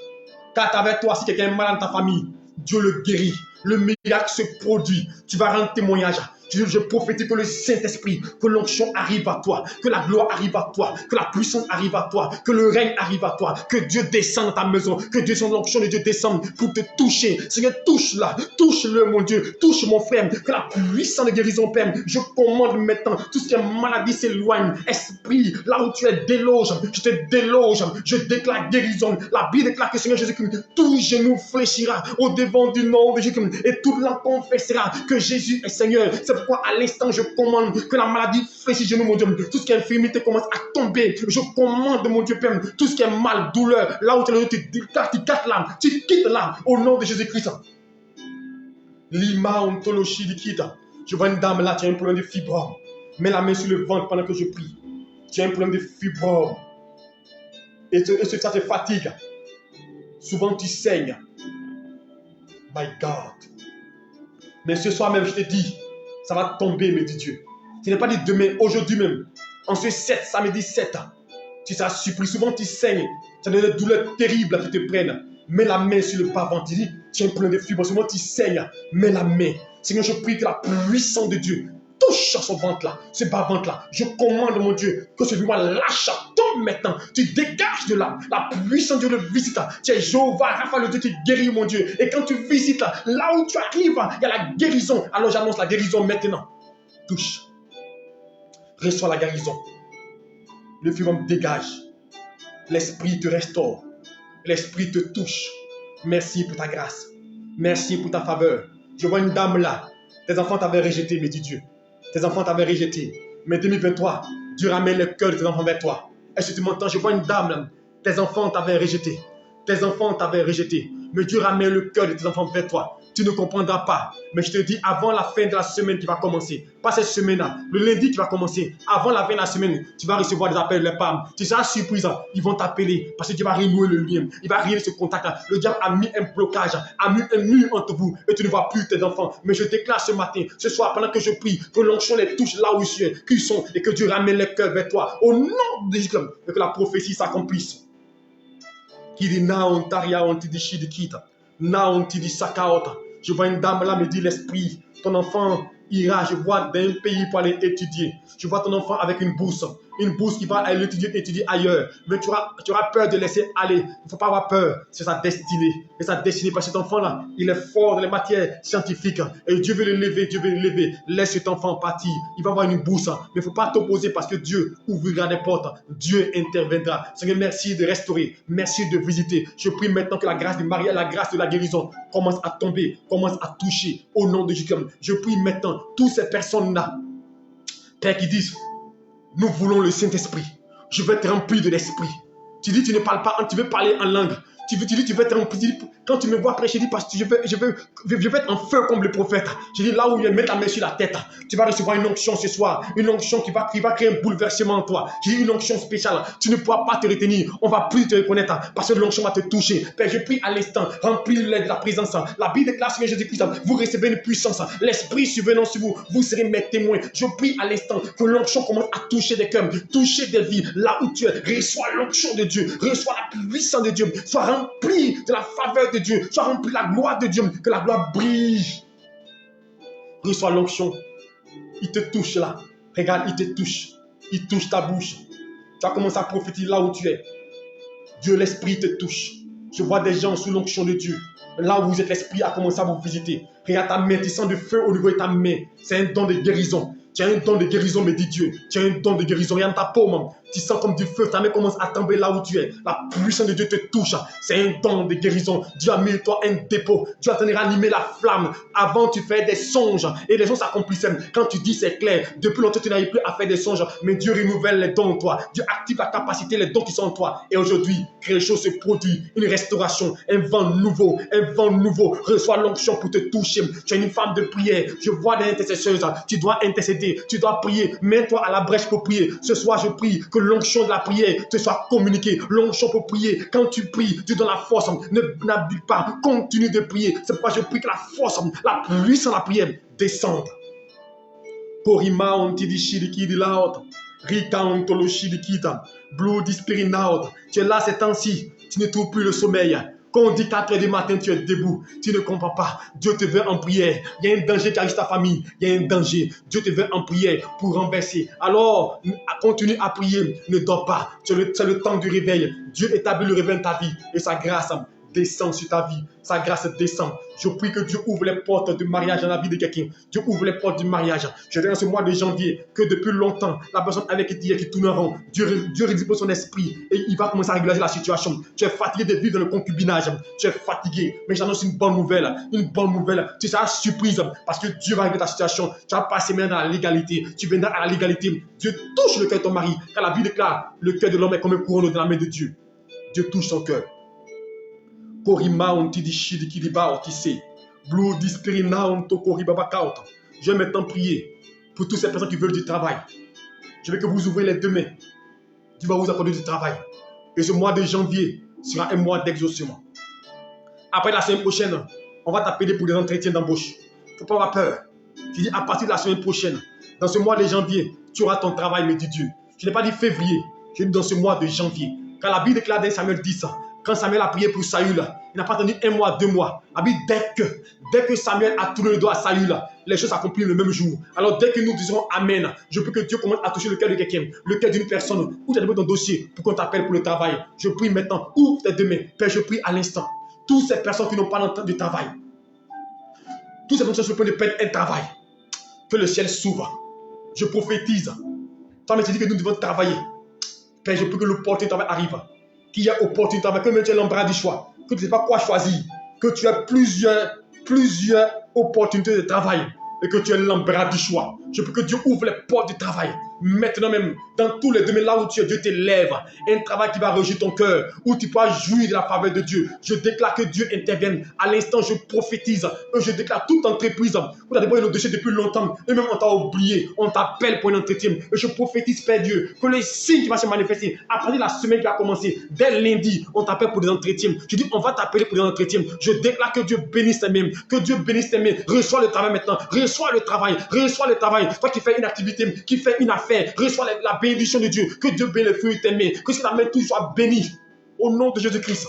Car avec toi, si quelqu'un est malade dans ta famille, Dieu le guérit. Le miracle se produit. Tu vas rendre témoignage. Je prophétise que le Saint-Esprit, que l'onction arrive à toi, que la gloire arrive à toi, que la puissance arrive à toi, que le règne arrive à toi, que Dieu descende dans ta maison, que Dieu, son l'onction de Dieu descende pour te toucher. Seigneur, touche-la, touche-le, mon Dieu, touche mon frère, que la puissance de guérison, Père, je commande maintenant, tout ce qui est maladie s'éloigne. Esprit, là où tu es, déloge, je te déloge, je déclare guérison. La Bible déclare que Seigneur Jésus-Christ, tout genou fléchira au devant du nom de Jésus-Christ et toute langue confessera que Jésus est Seigneur. C'est pourquoi à l'instant je commande que la maladie fléchisse genou, mon Dieu. Tout ce qui est infirmité commence à tomber. Je commande, mon Dieu, Père, tout ce qui est mal, douleur, là où tu es, tu quittes l'âme, tu quittes l'âme au nom de Jésus-Christ. Lima ontologie de quitte. Je vois une dame là, tu as un problème de fibrome. Mets la main sur le ventre pendant que je prie. Tu as un problème de fibrome. Et ça te fatigue. Souvent tu saignes. My God. Mais ce soir même, je te dis, ça va tomber, me dit Dieu. Ce n'est pas dit demain, aujourd'hui même. En ce 7, samedi 7, tu seras surpris. Souvent tu saignes. Ça donne des douleurs terribles qui te prennent. Mets la main sur le bas-ventre. Tu dis, tu as un problème de fibrome. Souvent tu saignes. Mets la main. Seigneur, je prie que la puissance de Dieu touche son ventre-là, ce bas-ventre-là. Je commande, mon Dieu, que ce vivant lâche, tombe maintenant. Tu dégages de là. La puissance de Dieu le visite. Tu es Jéhovah, Rapha, le Dieu qui guérit, mon Dieu. Et quand tu visites là où tu arrives, il y a la guérison. Alors j'annonce la guérison maintenant. Touche. Reçois la guérison. Le fibrome dégage. L'esprit te restaure. L'esprit te touche. Merci pour ta grâce. Merci pour ta faveur. Je vois une dame là. Tes enfants t'avaient rejeté, me dit Dieu. Tes enfants t'avaient rejeté. Mais 2023, Dieu ramène le cœur de tes enfants vers toi. Est-ce que tu m'entends? Je vois une dame là. Tes enfants t'avaient rejeté. Tes enfants t'avaient rejeté. Mais Dieu ramène le cœur de tes enfants vers toi. Tu ne comprendras pas. Mais je te dis, avant la fin de la semaine qui va commencer, pas cette semaine-là, le lundi qui va commencer, avant la fin de la semaine, tu vas recevoir des appels de femmes. Tu seras surprise, ils vont t'appeler parce que Dieu va renouer le lien. Il va renouer ce contact-là. Le diable a mis un blocage, a mis un mur entre vous et tu ne vois plus tes enfants. Mais je déclare ce matin, ce soir, pendant que je prie, que l'onction les touche là où ils sont et que Dieu ramène les cœurs vers toi. Au nom de Jésus, et que la prophétie s'accomplisse. Qui dit na on taria on te dit shidikita. Na on te dit sakaota. Je vois une dame là me dit l'esprit. Ton enfant ira, je vois d'un pays pour aller étudier. Je vois ton enfant avec une bourse qui va aller étudier ailleurs. Mais tu auras peur de laisser aller. Il ne faut pas avoir peur. C'est sa destinée. C'est sa destinée parce que cet enfant-là, il est fort dans les matières scientifiques. Et Dieu veut le lever, Dieu veut le lever. Laisse cet enfant partir. Il va avoir une bourse. Mais il ne faut pas t'opposer parce que Dieu ouvrira des portes. Dieu interviendra. Seigneur, merci de restaurer. Merci de visiter. Je prie maintenant que la grâce du mariage, la grâce de la guérison commence à tomber, commence à toucher au nom de Jésus. Je prie maintenant toutes ces personnes-là, Père, qui disent, nous voulons le Saint-Esprit. Je veux être rempli de l'Esprit. Tu dis, tu ne parles pas, tu veux parler en langue. Tu veux être rempli. Quand tu me vois prêcher, je dis, parce que je veux être en feu comme le prophète. Je dis, là où il met la main sur la tête, tu vas recevoir une onction ce soir. Une onction qui va créer un bouleversement en toi. J'ai une onction spéciale. Tu ne pourras pas te retenir. On va plus te reconnaître parce que l'onction va te toucher. Père, je prie à l'instant, remplis-le de la présence. La Bible déclare, Seigneur Jésus-Christ, vous recevez une puissance. L'Esprit survenant sur vous, vous serez mes témoins. Je prie à l'instant que l'onction commence à toucher des cœurs, toucher des vies. Là où tu es, reçois l'onction de Dieu. Reçois la puissance de Dieu. Sois rempli de la faveur de Dieu. Sois rempli de la gloire de Dieu. Que la gloire brille. Reçois l'onction. Il te touche là. Regarde, il te touche. Il touche ta bouche. Tu vas commencer à prophétiser là où tu es. Dieu, l'Esprit te touche. Je vois des gens sous l'onction de Dieu. Là où vous êtes, l'Esprit a commencé à vous visiter. Regarde ta main, tu sens du feu au niveau de ta main. C'est un don de guérison. Tu as un don de guérison, me dit Dieu. Tu as un don de guérison. Regarde ta paume. Tu sens comme du feu. Ta main commence à tomber là où tu es. La puissance de Dieu te touche. C'est un don de guérison. Dieu a mis en toi un dépôt. Dieu a tenu à ranimer la flamme. Avant, tu fais des songes. Et les songes s'accomplissent. Quand tu dis c'est clair, depuis longtemps, tu n'arrives plus à faire des songes. Mais Dieu renouvelle les dons en toi. Dieu active la capacité, les dons qui sont en toi. Et aujourd'hui, quelque chose se produit. Une restauration. Un vent nouveau. Un vent nouveau. Reçois l'onction pour te toucher. Tu es une femme de prière. Je vois des intercesseuses. Tu dois intercéder. Tu dois prier. Mets-toi à la brèche pour prier. Ce soir, je prie que l'onction de la prière te soit communiquée. L'onction pour prier. Quand tu pries, tu donnes la force. N'abuse pas. Continue de prier. C'est pourquoi je prie que la force, la puissance de la prière descende. Korima on ti di shiriki di laot. Rika on tolo shirikita. Blue di spirit naot. Tu es là ces temps-ci. Tu ne trouves plus le sommeil. Quand on dit 4 heures du matin, tu es debout, tu ne comprends pas. Dieu te veut en prière. Il y a un danger qui arrive sur ta famille. Il y a un danger. Dieu te veut en prière pour renverser. Alors, continue à prier. Ne dors pas. C'est le temps du réveil. Dieu établit le réveil dans ta vie. Et sa grâce descend sur ta vie. Sa grâce descend. Je prie que Dieu ouvre les portes du mariage dans la vie de quelqu'un. Dieu ouvre les portes du mariage. Je dis dans ce mois de janvier que depuis longtemps, la personne avec qui tourne en rond, Dieu rédispose son esprit et il va commencer à régulariser la situation. Tu es fatigué de vivre dans le concubinage. Tu es fatigué. Mais j'annonce une bonne nouvelle. Une bonne nouvelle. Tu seras surprise parce que Dieu va régler ta situation. Tu vas passer maintenant dans la légalité. Tu viendras à la légalité. Dieu touche le cœur de ton mari. Car la Bible déclare le cœur de l'homme est comme un couronne dans la main de Dieu. Dieu touche son cœur. Korima on ti di shidi kiriba otise. Blue dispirina on to koriba bakauta. Je vais maintenant prier pour toutes ces personnes qui veulent du travail. Je veux que vous ouvrez les deux mains. Dieu va vous accorder du travail. Et ce mois de janvier sera un mois d'exaucement. Après la semaine prochaine, on va t'appeler pour des entretiens d'embauche. Il ne faut pas avoir peur. Je dis à partir de la semaine prochaine, dans ce mois de janvier, tu auras ton travail, me dit Dieu. Je n'ai pas dit février, je dis dans ce mois de janvier. Car la Bible déclare dans Samuel 10, quand Samuel a prié pour Saül, il n'a pas attendu 1 mois, 2 mois. La Bible, dès que Samuel a tourné le doigt à Saül, les choses s'accomplissent le même jour. Alors dès que nous disons Amen, je veux que Dieu commence à toucher le cœur de quelqu'un, le cœur d'une personne, ou tu as déposé ton dossier pour qu'on t'appelle pour le travail. Je prie maintenant, ouvre tes deux mains. Père, je prie à l'instant. Toutes ces personnes qui n'ont pas l'entente de travail, toutes ces personnes qui sont sur le point de perdre un travail, que le ciel s'ouvre. Je prophétise. Toi, mais tu dis que nous devons travailler. Père, je prie que l'opportunité de travail arrive. Qu'il y ait opportunité de travail, que même tu aies l'embarras du choix, que tu ne sais pas quoi choisir, que tu aies plusieurs opportunités de travail et que tu aies l'embarras du choix. Je prie que Dieu ouvre les portes du travail. Maintenant même, dans tous les domaines là où tu es, Dieu t'élève. Un travail qui va réjouir ton cœur, où tu pourras jouir de la faveur de Dieu. Je déclare que Dieu intervienne. À l'instant, je prophétise. Je déclare toute entreprise où tu as déposé nos dossiers depuis longtemps. Et même on t'a oublié. On t'appelle pour un entretien. Et je prophétise, Père Dieu, que les signes qui vont se manifester à partir de la semaine qui va commencer, dès lundi, on t'appelle pour des entretiens. Je dis, on va t'appeler pour des entretiens. Je déclare que Dieu bénisse tes mains. Que Dieu bénisse tes mains. Reçois le travail maintenant. Reçois le travail. Reçois le travail. Toi qui fais une activité, qui fais une affaire, reçois la bénédiction de Dieu. Que Dieu bénisse les fruits de tes mains. Que ta main toujours soit bénie. Au nom de Jésus-Christ.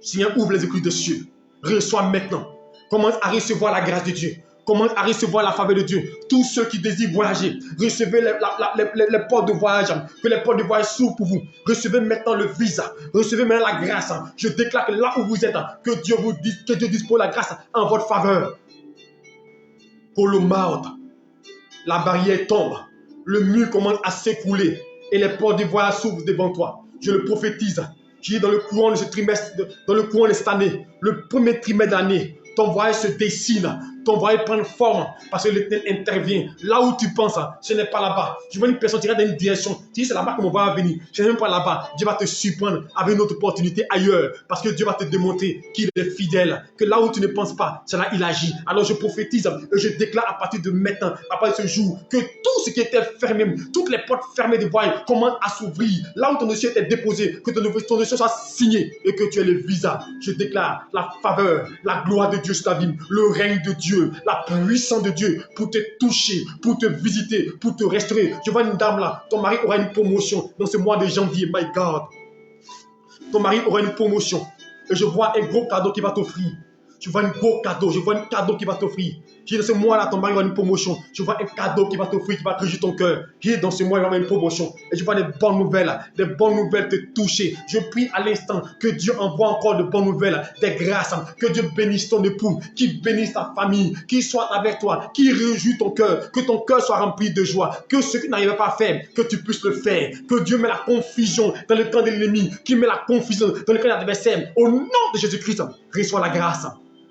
Seigneur, ouvre les écluses des cieux. Reçois maintenant. Commence à recevoir la grâce de Dieu. Commence à recevoir la faveur de Dieu. Tous ceux qui désirent voyager, recevez les portes de voyage. Que les portes de voyage s'ouvrent pour vous. Recevez maintenant le visa. Recevez maintenant la grâce. Je déclare que là où vous êtes, que Dieu dispose la grâce en votre faveur. Colomaut. La barrière tombe. Le mur commence à s'écrouler. Et les portes de voyage s'ouvrent devant toi. Je le prophétise. Je dis dans le courant de ce trimestre, dans le courant de cette année, le premier trimestre d'année, ton voyage se dessine, ton voyage prend forme parce que l'Éternel intervient. Là où tu penses, ce n'est pas là-bas. Je vois une personne tirer dans une direction. Tu dis c'est là-bas que mon voyage va venir. Ce n'est même pas là-bas. Dieu va te surprendre avec une autre opportunité ailleurs parce que Dieu va te démontrer qu'il est fidèle. Que là où tu ne penses pas, c'est là il agit. Alors je prophétise et je déclare à partir de maintenant, à partir de ce jour, que tout ce qui était fermé, toutes les portes fermées de voyage commencent à s'ouvrir. Là où ton dossier est déposé, que ton dossier soit signé et que tu aies le visa. Je déclare la faveur, la gloire de Dieu sur ta vie, le règne de Dieu, la puissance de Dieu pour te toucher, pour te visiter, pour te restaurer. Je vois une dame là, ton mari aura une promotion dans ce mois de janvier, my God. Ton mari aura une promotion et je vois un gros cadeau qui va t'offrir. Je vois un gros cadeau, je vois un cadeau qui va t'offrir. Dans ce mois-là, ton mari aura une promotion. Je vois un cadeau qui va t'offrir, qui va réjouir ton cœur. Dans ce mois, il va y avoir une promotion. Et je vois des bonnes nouvelles te toucher. Je prie à l'instant que Dieu envoie encore de bonnes nouvelles, des grâces. Que Dieu bénisse ton époux, qui bénisse ta famille, qui soit avec toi, qui réjouit ton cœur. Que ton cœur soit rempli de joie. Que ce que tu n'arrives pas à faire, que tu puisses le faire. Que Dieu met la confusion dans le camp de l'ennemi, qui met la confusion dans le camp de l'adversaire. Au nom de Jésus-Christ, reçois la grâce.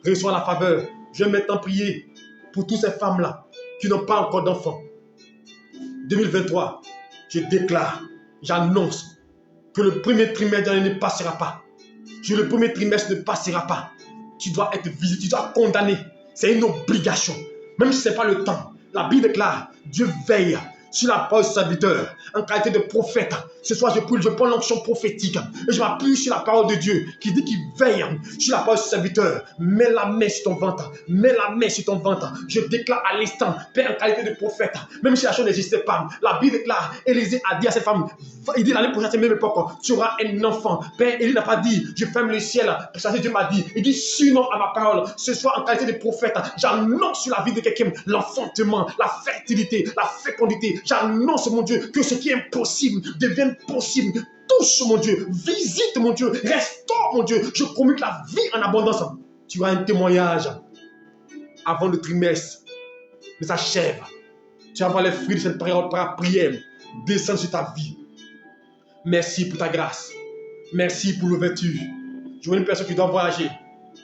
Reçois la faveur. Je vais maintenant prier pour toutes ces femmes-là qui n'ont pas encore d'enfants. 2023, je déclare, j'annonce que le premier trimestre de l'année ne passera pas. Que le premier trimestre ne passera pas. Tu dois être visité, tu dois condamner. C'est une obligation. Même si ce n'est pas le temps. La Bible déclare, Dieu veille sur la parole de serviteur en qualité de prophète. Ce soir, je prends l'onction prophétique et je m'appuie sur la parole de Dieu qui dit qu'il veille sur la parole de son serviteur. Mets la main sur ton ventre. Mets la main sur ton ventre. Je déclare à l'instant, Père, en qualité de prophète, même si la chose n'existait pas, la Bible déclare, Élisée a dit à cette femme, il dit l'année prochaine, à cette même époque, tu auras un enfant. Père, Élie n'a pas dit, je ferme le ciel, parce que Dieu m'a dit. Il dit, sinon à ma parole, ce soir, en qualité de prophète, j'annonce sur la vie de quelqu'un l'enfantement, la fertilité, la fécondité. J'annonce, mon Dieu, que ce qui est impossible devienne possible. Touche, mon Dieu, visite, mon Dieu, restaure, mon Dieu. Je communique la vie en abondance. Tu as un témoignage avant le trimestre de s'achève. Tu vas voir les fruits de cette période par prière descendre sur ta vie. Merci pour ta grâce. Merci pour l'ouverture. Je vois une personne qui doit voyager.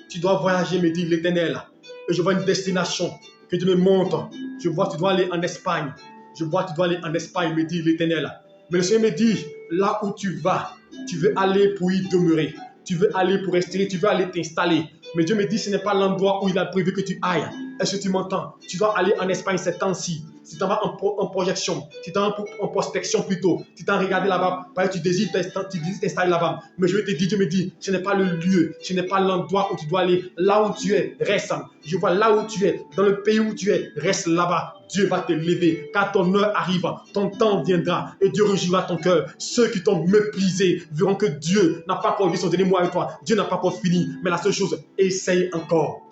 Tu dois voyager, me dit l'Éternel. Et je vois une destination que Dieu me montre. Je vois que tu dois aller en Espagne. Je vois que tu dois aller en Espagne, me dit l'Éternel. Mais le Seigneur me dit, là où tu vas, tu veux aller pour y demeurer. Tu veux aller pour rester, tu veux aller t'installer. Mais Dieu me dit, ce n'est pas l'endroit où il a prévu que tu ailles. Est-ce que tu m'entends? Tu dois aller en Espagne ces temps-ci. Si tu en vas en projection, si tu en vas en prospection plutôt, si tu en regardes là-bas, tu désires t'installer là-bas. Mais je vais te dire, Dieu me dit, ce n'est pas le lieu, ce n'est pas l'endroit où tu dois aller. Là où tu es, reste. Je vois là où tu es, dans le pays où tu es, reste là-bas. Dieu va te lever, car ton heure arrive, ton temps viendra et Dieu rejouera ton cœur. Ceux qui t'ont méprisé verront que Dieu n'a pas encore vu son dernier mot avec toi. Dieu n'a pas encore fini, mais la seule chose, essaye encore.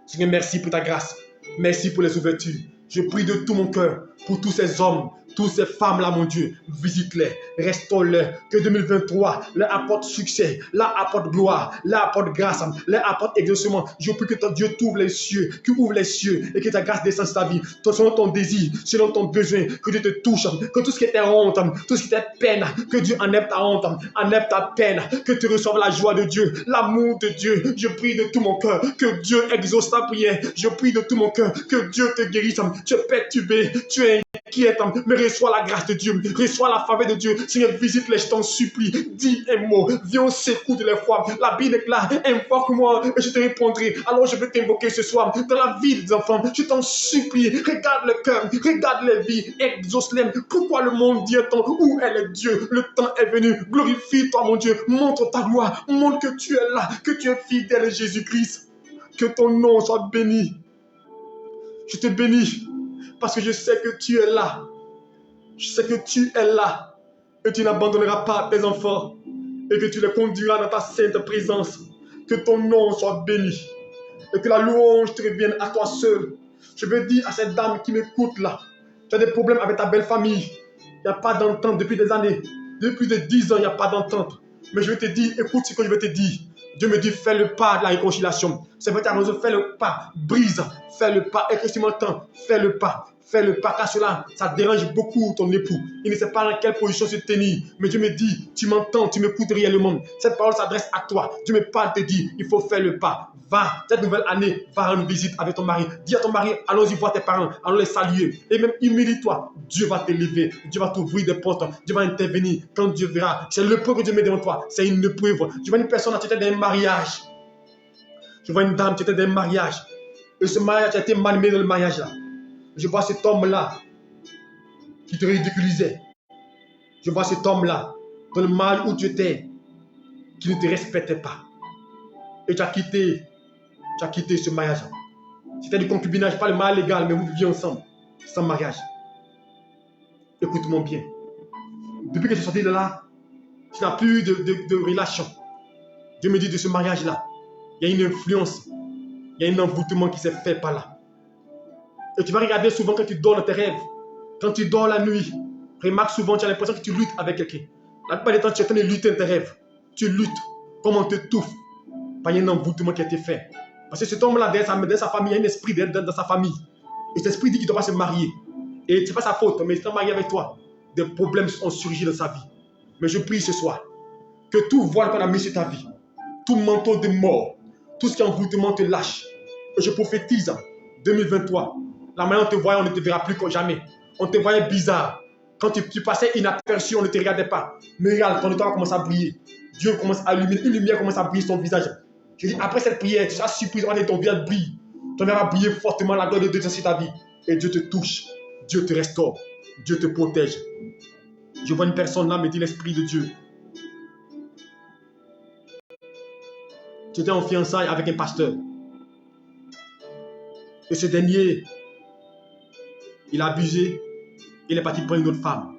Seigneur, merci pour ta grâce. Merci pour les ouvertures. Je prie de tout mon cœur pour tous ces hommes, toutes ces femmes-là, mon Dieu. Visite-les, restaure-les. Que 2023 leur apporte succès, leur apporte gloire, leur apporte grâce, leur apporte exaucement. Je prie que ton Dieu t'ouvre les cieux, qu'il ouvre les cieux et que ta grâce descende sur ta vie. Selon ton désir, selon ton besoin, que Dieu te touche. Que tout ce qui était honte, tout ce qui était peine, que Dieu enlève ta honte, enlève ta peine. Que tu reçoives la joie de Dieu, l'amour de Dieu. Je prie de tout mon cœur que Dieu exauce ta prière. Je prie de tout mon cœur que Dieu te guérisse. Tu es perturbé, tu es inquiète, mais reçois la grâce de Dieu, reçois la faveur de Dieu. Seigneur, visite-les, je t'en supplie. Dis un mot, viens au secours de les foi. La Bible déclare, invoque-moi et je te répondrai. Alors je veux t'invoquer ce soir dans la vie des enfants. Je t'en supplie, regarde le cœur, regarde les vies, exauce-les. Pourquoi le monde dit tant où est le Dieu? Le temps est venu. Glorifie-toi, mon Dieu. Montre ta gloire. Montre que tu es là, que tu es fidèle, Jésus-Christ. Que ton nom soit béni. Je te bénis parce que je sais que tu es là. Je sais que tu es là et tu n'abandonneras pas tes enfants et que tu les conduiras dans ta sainte présence. Que ton nom soit béni et que la louange te revienne à toi seul. Je veux dire à cette dame qui m'écoute là, tu as des problèmes avec ta belle famille. Il n'y a pas d'entente depuis des années. Depuis plus de 10 ans, il n'y a pas d'entente. Mais je vais te dire, écoute ce que je vais te dire. Dieu me dit, fais le pas de la réconciliation. C'est vrai, tu as raison, fais le pas. Brise, fais le pas. Et que tu m'entends, fais le pas. Fais le pas, car cela, ça dérange beaucoup ton époux. Il ne sait pas dans quelle position se tenir. Mais Dieu me dit, tu m'entends, tu m'écoutes réellement. Cette parole s'adresse à toi. Dieu me parle, te dit, il faut faire le pas. Va, cette nouvelle année, va rendre visite avec ton mari. Dis à ton mari, allons-y voir tes parents, allons les saluer. Et même humilie-toi. Dieu va t'élever. Dieu va t'ouvrir des portes. Dieu va intervenir quand Dieu verra. C'est le peu que Dieu met devant toi. C'est une épreuve. Je vois une personne qui était dans un mariage. Je vois une dame qui était dans un mariage. Et ce mariage a été malmené dans le mariage là. Je vois cet homme-là qui te ridiculisait. Je vois cet homme-là dans le mal où tu étais, qui ne te respectait pas. Et tu as quitté ce mariage. C'était du concubinage, pas le mariage légal, mais vous viviez ensemble, sans mariage. Écoute-moi bien. Depuis que tu es sorti de là, tu n'as plus de relation. Dieu me dit de ce mariage-là, il y a une influence, il y a un envoûtement qui s'est fait par là. Et tu vas regarder souvent quand tu dors dans tes rêves, quand tu dors la nuit, remarque souvent, tu as l'impression que tu luttes avec quelqu'un. La plupart du temps, tu es en train de lutter dans tes rêves. Tu luttes, comme on te touffe, par un envoûtement qui a été fait. Parce que cet homme-là, dans sa famille, il y a un esprit dans sa famille. Et cet esprit dit qu'il ne doit pas se marier. Et ce n'est pas sa faute, mais il s'est marié avec toi. Des problèmes ont surgi dans sa vie. Mais je prie ce soir, que tout voile qu'on a mis sur ta vie, tout manteau de mort, tout ce qui est envoûtement te lâche. Et je prophétise, 2023, la manière dont on te voyait, on ne te verra plus que jamais. On te voyait bizarre. Quand tu passais inaperçu, on ne te regardait pas. Mais regarde, ton étoile commence à briller. Dieu commence à illuminer. Une lumière commence à briller sur ton visage. Je dis, après cette prière, tu seras surpris, ton visage brille. Ton visage va briller fortement, la gloire de Dieu sur ta vie. Et Dieu te touche. Dieu te restaure. Dieu te protège. Je vois une personne là, me dit l'Esprit de Dieu. Tu étais en fiançailles avec un pasteur. Et ce dernier, il a abusé. Il est parti prendre une autre femme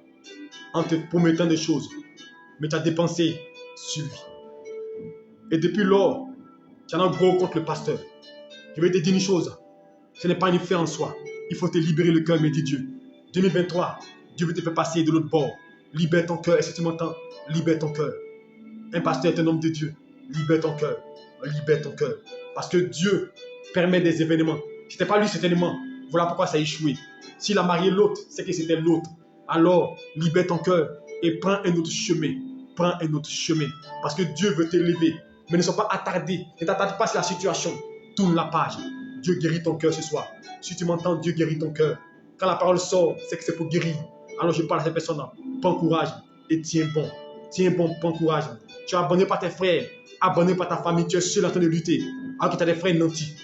en te promettant des choses. Mais tu as dépensé sur lui. Et depuis lors, tu en as gros contre le pasteur. Je vais te dire une chose. Ce n'est pas une fin en soi. Il faut te libérer le cœur, me dit Dieu. 2023, Dieu veut te faire passer de l'autre bord. Libère ton cœur. Est-ce que tu m'entends? Libère ton cœur. Un pasteur est un homme de Dieu. Libère ton cœur. Libère ton cœur. Parce que Dieu permet des événements. Ce n'était pas lui certainement. Voilà pourquoi ça a échoué. S'il a marié l'autre, c'est que c'était l'autre. Alors, libère ton cœur et prends un autre chemin. Prends un autre chemin. Parce que Dieu veut t'élever. Mais ne sois pas attardé. Ne t'attarde pas sur la situation. Tourne la page. Dieu guérit ton cœur ce soir. Si tu m'entends, Dieu guérit ton cœur. Quand la parole sort, c'est que c'est pour guérir. Alors je parle à cette personne-là. Prends courage et tiens bon. Tiens bon, prends courage. Tu es abandonné par tes frères, abandonné par ta famille. Tu es seul en train de lutter. Alors que tu as des frères nantis.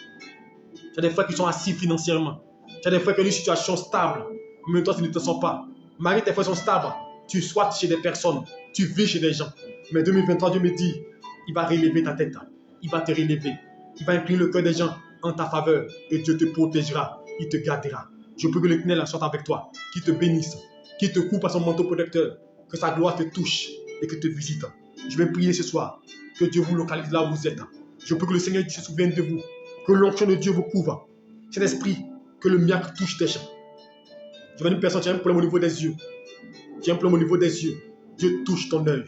Tu as des frères qui sont assis financièrement. Tu as des frères qui ont une situation stable. Mais toi, tu ne te sens pas. Malgré tes frères sont stables, tu sois chez des personnes. Tu vis chez des gens. Mais 2023, Dieu me dit, il va relever ta tête. Il va te relever. Il va incliner le cœur des gens en ta faveur. Et Dieu te protégera. Il te gardera. Je prie que l'Éternel soit avec toi. Qu'il te bénisse. Qu'il te coupe à son manteau protecteur. Que sa gloire te touche et que te visite. Je vais prier ce soir. Que Dieu vous localise là où vous êtes. Je prie que le Seigneur se souvienne de vous. Que l'onction de Dieu vous couvre. Cet esprit, que le miracle touche tes gens. Je vois une personne qui a un problème au niveau des yeux. Qui a un problème au niveau des yeux. Dieu touche ton œil.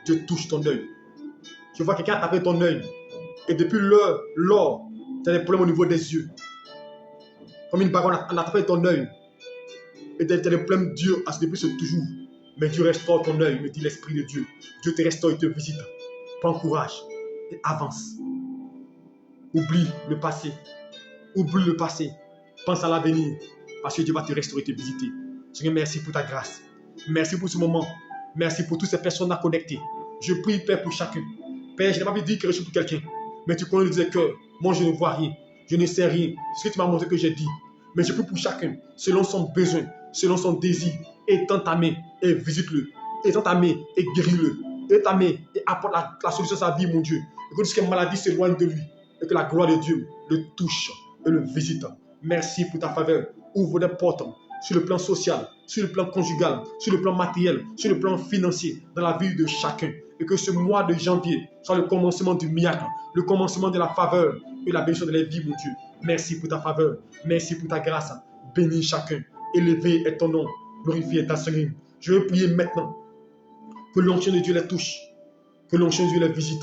Dieu touche ton œil. Je vois quelqu'un taper ton œil. Et depuis lors, tu as des problèmes au niveau des yeux. Comme une bagarre, on a attrapé ton œil. Et tu as des problèmes durs à se déplacer toujours. Mais Dieu restaure ton œil, me dit l'Esprit de Dieu. Dieu te restaure et te visite. Prends courage et avance. Oublie le passé. Oublie le passé. Pense à l'avenir. Parce que Dieu va te restaurer et te visiter. Seigneur, merci pour ta grâce. Merci pour ce moment. Merci pour toutes ces personnes-là connectées. Je prie, Père, pour chacun. Père, je n'ai pas envie de dire quelque chose pour quelqu'un. Mais tu connais le cœur. Moi, je ne vois rien. Je ne sais rien. C'est ce que tu m'as montré que j'ai dit. Mais je prie pour chacun, selon son besoin, selon son désir. Étends ta main et visite-le. Étends ta main et guéris-le. Étends ta main et apporte la solution à sa vie, mon Dieu. Et que tout ce qui est maladie s'éloigne de lui. Et que la gloire de Dieu le touche et le visite. Merci pour ta faveur. Ouvre des portes sur le plan social, sur le plan conjugal, sur le plan matériel, sur le plan financier, dans la vie de chacun. Et que ce mois de janvier soit le commencement du miracle, le commencement de la faveur et la bénédiction de la vie, mon Dieu. Merci pour ta faveur. Merci pour ta grâce. Bénis chacun. Élevé est ton nom. Glorifié est ta Seigneur. Je vais prier maintenant que l'onction de Dieu les touche, que l'onction de Dieu les visite,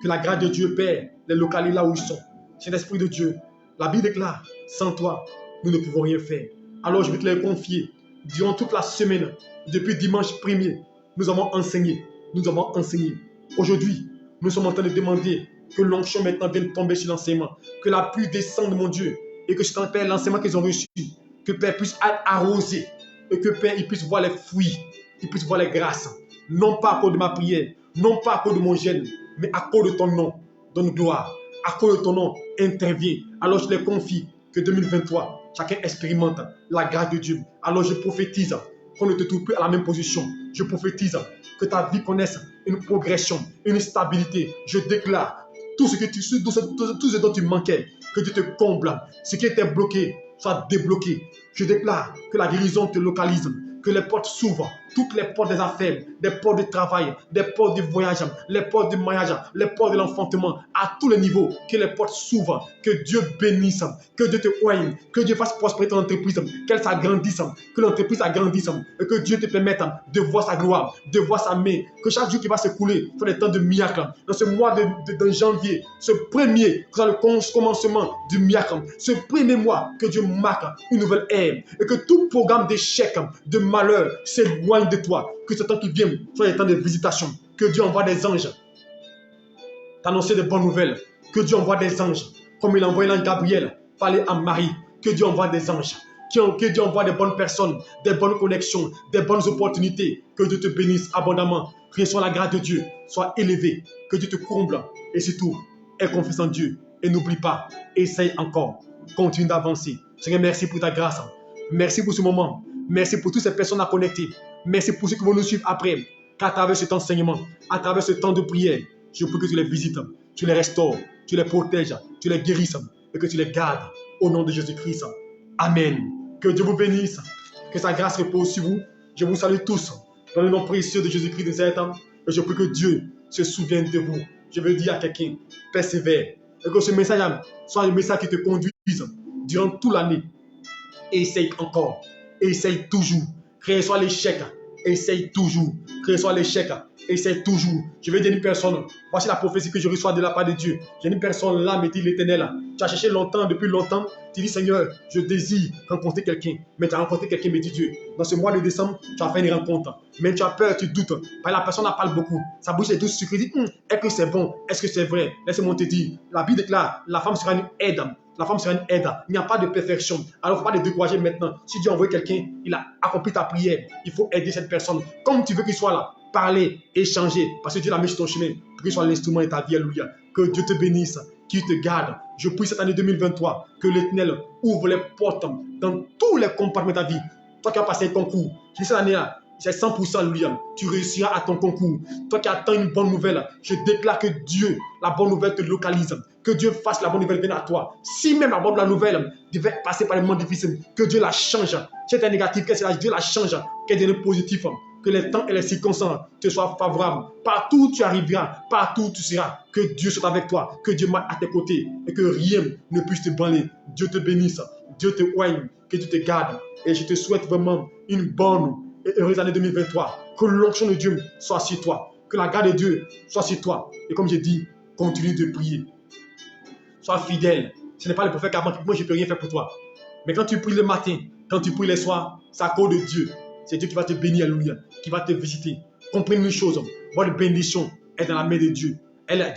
que la grâce de Dieu, Père, les localise là où ils sont. C'est l'Esprit de Dieu. La Bible déclare, sans toi, nous ne pouvons rien faire. Alors je vais te les confier. Durant toute la semaine, depuis dimanche 1er, nous avons enseigné. Nous avons enseigné. Aujourd'hui, nous sommes en train de demander que l'onction maintenant vienne tomber sur l'enseignement. Que la pluie descende, mon Dieu. Et que sur Père, l'enseignement qu'ils ont reçu, que Père puisse arroser. Et que Père, il puisse voir les fruits. Il puisse voir les grâces. Non pas à cause de ma prière. Non pas à cause de mon gêne. Mais à cause de ton nom. Donne gloire. À cause de ton nom, intervient. Alors je les confie que 2023, chacun expérimente la grâce de Dieu. Alors je prophétise qu'on ne te trouve plus à la même position. Je prophétise que ta vie connaisse une progression, une stabilité. Je déclare tout ce dont tu manquais, que Dieu te comble. Ce qui était bloqué soit débloqué. Je déclare que la guérison te localise, que les portes s'ouvrent, toutes les portes des affaires, des portes de travail, des portes de voyage, les portes de mariage, les portes de l'enfantement, à tous les niveaux, que les portes s'ouvrent, que Dieu bénisse, que Dieu te oigne, que Dieu fasse prospérer ton entreprise, qu'elle s'agrandisse, que l'entreprise s'agrandisse, et que Dieu te permette de voir sa gloire, de voir sa main, que chaque jour qui va s'écouler soit des temps de miracle. Dans ce mois de janvier, ce premier, que soit le commencement du miracle, ce premier mois, que Dieu marque une nouvelle ère, et que tout programme d'échec, de malheur, s'éloigne de toi, que ce temps qui vient soit des temps de visitation, que Dieu envoie des anges t'annoncer de bonnes nouvelles, que Dieu envoie des anges, comme il a envoyé l'ange Gabriel parler à Marie, que Dieu envoie des anges, que Dieu envoie des bonnes personnes, des bonnes connexions, des bonnes opportunités, que Dieu te bénisse abondamment, reçois la grâce de Dieu, sois élevé, que Dieu te comble, et surtout, aie confiance en Dieu, et n'oublie pas, essaye encore, continue d'avancer. Seigneur, merci pour ta grâce, merci pour ce moment, merci pour toutes ces personnes à connecter. Merci pour ceux qui vont nous suivre après. Qu'à travers cet enseignement, à travers ce temps de prière, je prie que tu les visites, tu les restaures, tu les protèges, tu les guérisses et que tu les gardes au nom de Jésus-Christ. Amen. Que Dieu vous bénisse, que sa grâce repose sur vous. Je vous salue tous dans le nom précieux de Jésus-Christ de cet homme. Et je prie que Dieu se souvienne de vous. Je veux dire à quelqu'un, persévère. Et que ce message soit un message qui te conduise durant toute l'année. Essaye encore. Essaye toujours. Quel soit l'échec, essaye toujours. Quel soit l'échec, essaye toujours. Je vais dire à une personne, voici la prophétie que je reçois de la part de Dieu. J'ai une personne là, me dit l'Éternel. Tu as cherché longtemps, depuis longtemps. Tu dis, Seigneur, je désire rencontrer quelqu'un. Mais tu as rencontré quelqu'un, me dit Dieu. Dans ce mois de décembre, tu as fait une rencontre. Mais tu as peur, tu doutes. La personne en parle beaucoup. Sa bouche est douce, sucrée. Dit, est-ce que c'est bon? Est-ce que c'est vrai? Laisse-moi te dire. La Bible déclare, la femme sera une aide. La femme sera une aide. Il n'y a pas de perfection. Alors, il ne faut pas te décourager maintenant. Si Dieu a envoyé quelqu'un, il a accompli ta prière. Il faut aider cette personne. Comme tu veux qu'il soit là. Parler, échanger. Parce que Dieu l'a mis sur ton chemin. Pour qu'il soit l'instrument de ta vie. Alléluia. Que Dieu te bénisse. Qu'il te garde. Je prie cette année 2023 que l'Éternel ouvre les portes dans tous les compartiments de ta vie. Toi qui as passé un concours, cette année-là, c'est 100%, alléluia. Tu réussiras à ton concours. Toi qui attends une bonne nouvelle, je déclare que Dieu, la bonne nouvelle te localise. Que Dieu fasse la bonne nouvelle venir à toi. Si même la bonne nouvelle devait passer par les moments difficiles, que Dieu la change. Si c'est négatif, que Dieu la change. Qu'elle devienne positif. Que les temps et les circonstances te soient favorables. Partout où tu arriveras, partout où tu seras, que Dieu soit avec toi, que Dieu marche à tes côtés et que rien ne puisse te branler. Dieu te bénisse, Dieu te oigne, que Dieu te garde. Et je te souhaite vraiment une bonne et heureuse année 2023. Que l'onction de Dieu soit sur toi, que la garde de Dieu soit sur toi. Et comme j'ai dit, continue de prier. Sois fidèle. Ce n'est pas le prophète qu'avant, moi je ne peux rien faire pour toi. Mais quand tu pries le matin, quand tu pries le soir, c'est à cause de Dieu. C'est Dieu qui va te bénir, alléluia, qui va te visiter. Comprenez une chose, votre bénédiction est dans la main de Dieu.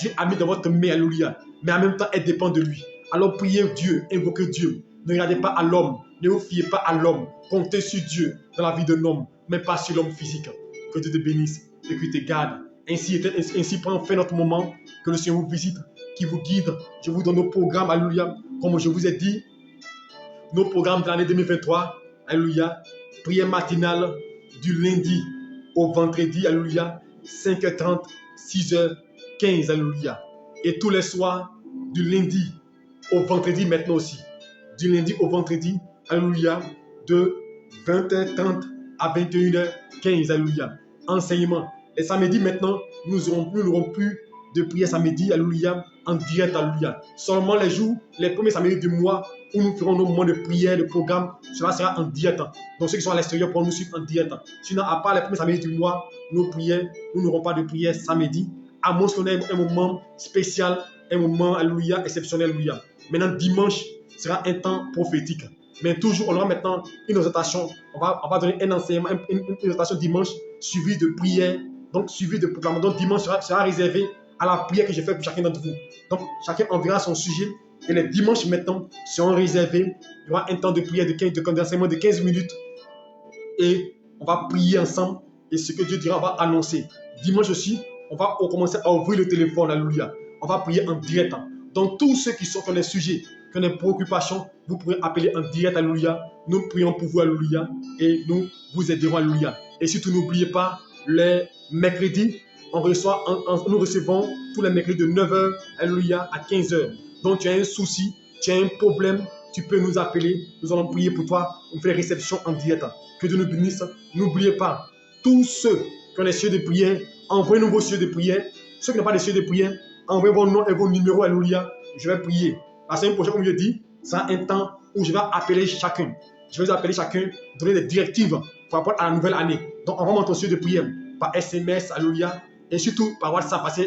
Dieu a mis dans votre main, alléluia, mais en même temps, elle dépend de lui. Alors priez Dieu, invoquez Dieu. Ne regardez pas à l'homme, ne vous fiez pas à l'homme. Comptez sur Dieu dans la vie d'un homme, mais pas sur l'homme physique. Que Dieu te bénisse et qu'il te garde. Ainsi prend fin notre moment, que le Seigneur vous visite, qui vous guide. Je vous donne nos programmes, alléluia, comme je vous ai dit, nos programmes de l'année 2023, alléluia. Prière matinale du lundi au vendredi, alléluia, 5h30, 6h15, alléluia. Et tous les soirs, du lundi au vendredi maintenant aussi. Du lundi au vendredi, alléluia, de 20h30 à 21h15, alléluia. Enseignement. Les samedis maintenant, nous n'aurons plus de prière samedi, alléluia, en direct, alléluia. Seulement les premiers samedis du mois, où nous ferons nos moments de prière, de programme, cela sera en direct. Donc ceux qui sont à l'extérieur pourront nous suivre en direct. Sinon, à part les premiers samedis du mois, nous n'aurons pas de prière samedi, à moins qu'on ait un moment spécial, un moment, alléluia, exceptionnel, alléluia. Maintenant, dimanche sera un temps prophétique. Mais toujours, on aura maintenant une exhortation. On va donner un enseignement, une exhortation dimanche, suivie de prière, donc suivie de programme. Donc dimanche sera réservé à la prière que je fais pour chacun d'entre vous. Donc chacun enverra son sujet. Et les dimanches maintenant seront réservés. Il y aura un temps de prière d'enseignement de 15 minutes. Et on va prier ensemble. Et ce que Dieu dira, on va annoncer. Dimanche aussi, on va commencer à ouvrir le téléphone. Alléluia. On va prier en direct. Donc tous ceux qui sont dans les sujets, qui ont des préoccupations, vous pourrez appeler en direct. Alléluia. Nous prions pour vous. Alléluia. Et nous vous aiderons. Alléluia. Et surtout, n'oubliez pas, les mercredis, nous recevons tous les mercredis de 9h, alléluia, à 15h. Donc tu as un souci, tu as un problème, tu peux nous appeler, nous allons prier pour toi, on fait la réception en direct. Que Dieu nous bénisse. N'oubliez pas, tous ceux qui ont des sujets de prière, envoyez-nous vos sujets de prière. Ceux qui n'ont pas de sujets de prière, envoyez vos noms et vos numéros, alléluia, je vais prier. La semaine prochaine, comme je dis, c'est un temps où je vais appeler chacun. Je vais vous appeler chacun, donner des directives par rapport à la nouvelle année. Donc envoie-moi ton sujet de prière par SMS, alléluia, et surtout par WhatsApp, parce que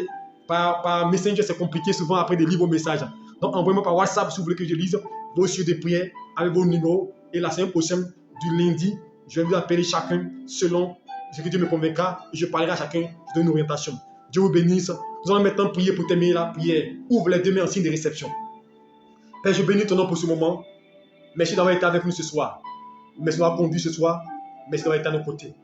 par Messenger, c'est compliqué souvent après de lire vos messages. Donc envoyez-moi par WhatsApp si vous voulez que je lise vos sujets de prière avec vos numéros. Et la semaine prochaine, du lundi, je vais vous appeler chacun selon ce que Dieu me convaincra. Et je parlerai à chacun de une orientation. Dieu vous bénisse. Nous allons maintenant prier pour terminer la prière. Ouvre les deux mains en signe de réception. Père, je bénis ton nom pour ce moment. Merci d'avoir été avec nous ce soir. Merci d'avoir conduit ce soir. Merci d'avoir été à nos côtés.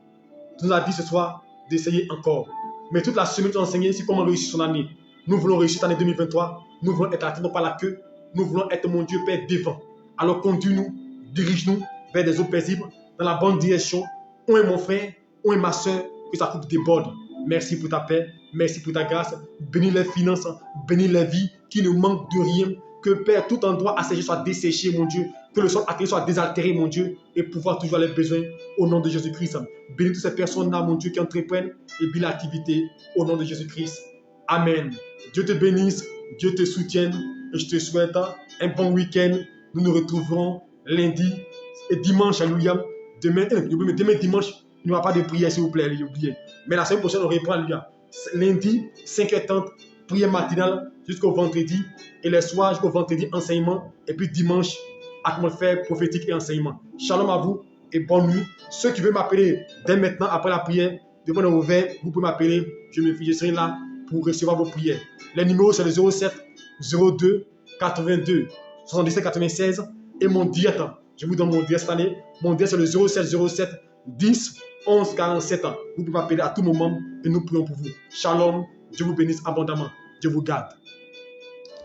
Tu nous as dit ce soir d'essayer encore. Mais toute la semaine, tu as enseigné c'est comment réussir son année. Nous voulons réussir l'année 2023. Nous voulons être attirés non pas la queue. Nous voulons être, mon Dieu, Père, devant. Alors conduis-nous, dirige-nous vers des eaux paisibles, dans la bonne direction. Où est mon frère? Oh, et ma soeur, que sa coupe déborde. Merci pour ta paix, merci pour ta grâce. Bénis les finances, bénis les vies qui ne manquent de rien. Que Père, tout endroit asséché soit desséché, mon Dieu. Que le sol atterri soit désaltéré, mon Dieu, et pouvoir toujours les besoins au nom de Jésus-Christ. Bénis toutes ces personnes-là, mon Dieu, qui entreprennent et bénis l'activité au nom de Jésus-Christ. Amen. Dieu te bénisse, Dieu te soutienne et je te souhaite un bon week-end. Nous nous retrouverons lundi et dimanche, alléluia. Demain dimanche, il n'y aura pas de prière, s'il vous plaît, oubliez. Mais la semaine prochaine, on reprend, alléluia. Lundi, 5h30, prière matinale jusqu'au vendredi. Et les soirs, jusqu'au vendredi, enseignement. Et puis dimanche, atmosphère prophétique et enseignement. Shalom à vous et bonne nuit. Ceux qui veulent m'appeler dès maintenant, après la prière, devant le ouvert, vous pouvez m'appeler. Je serai là pour recevoir vos prières. Les numéros, c'est le 07 02 82 77 96 et mon direct. Je vous donne mon direct cette année. Mon direct, c'est le 07 07 10 11 47. Vous pouvez m'appeler à tout moment et nous prions pour vous. Shalom. Dieu vous bénisse abondamment. Dieu vous garde.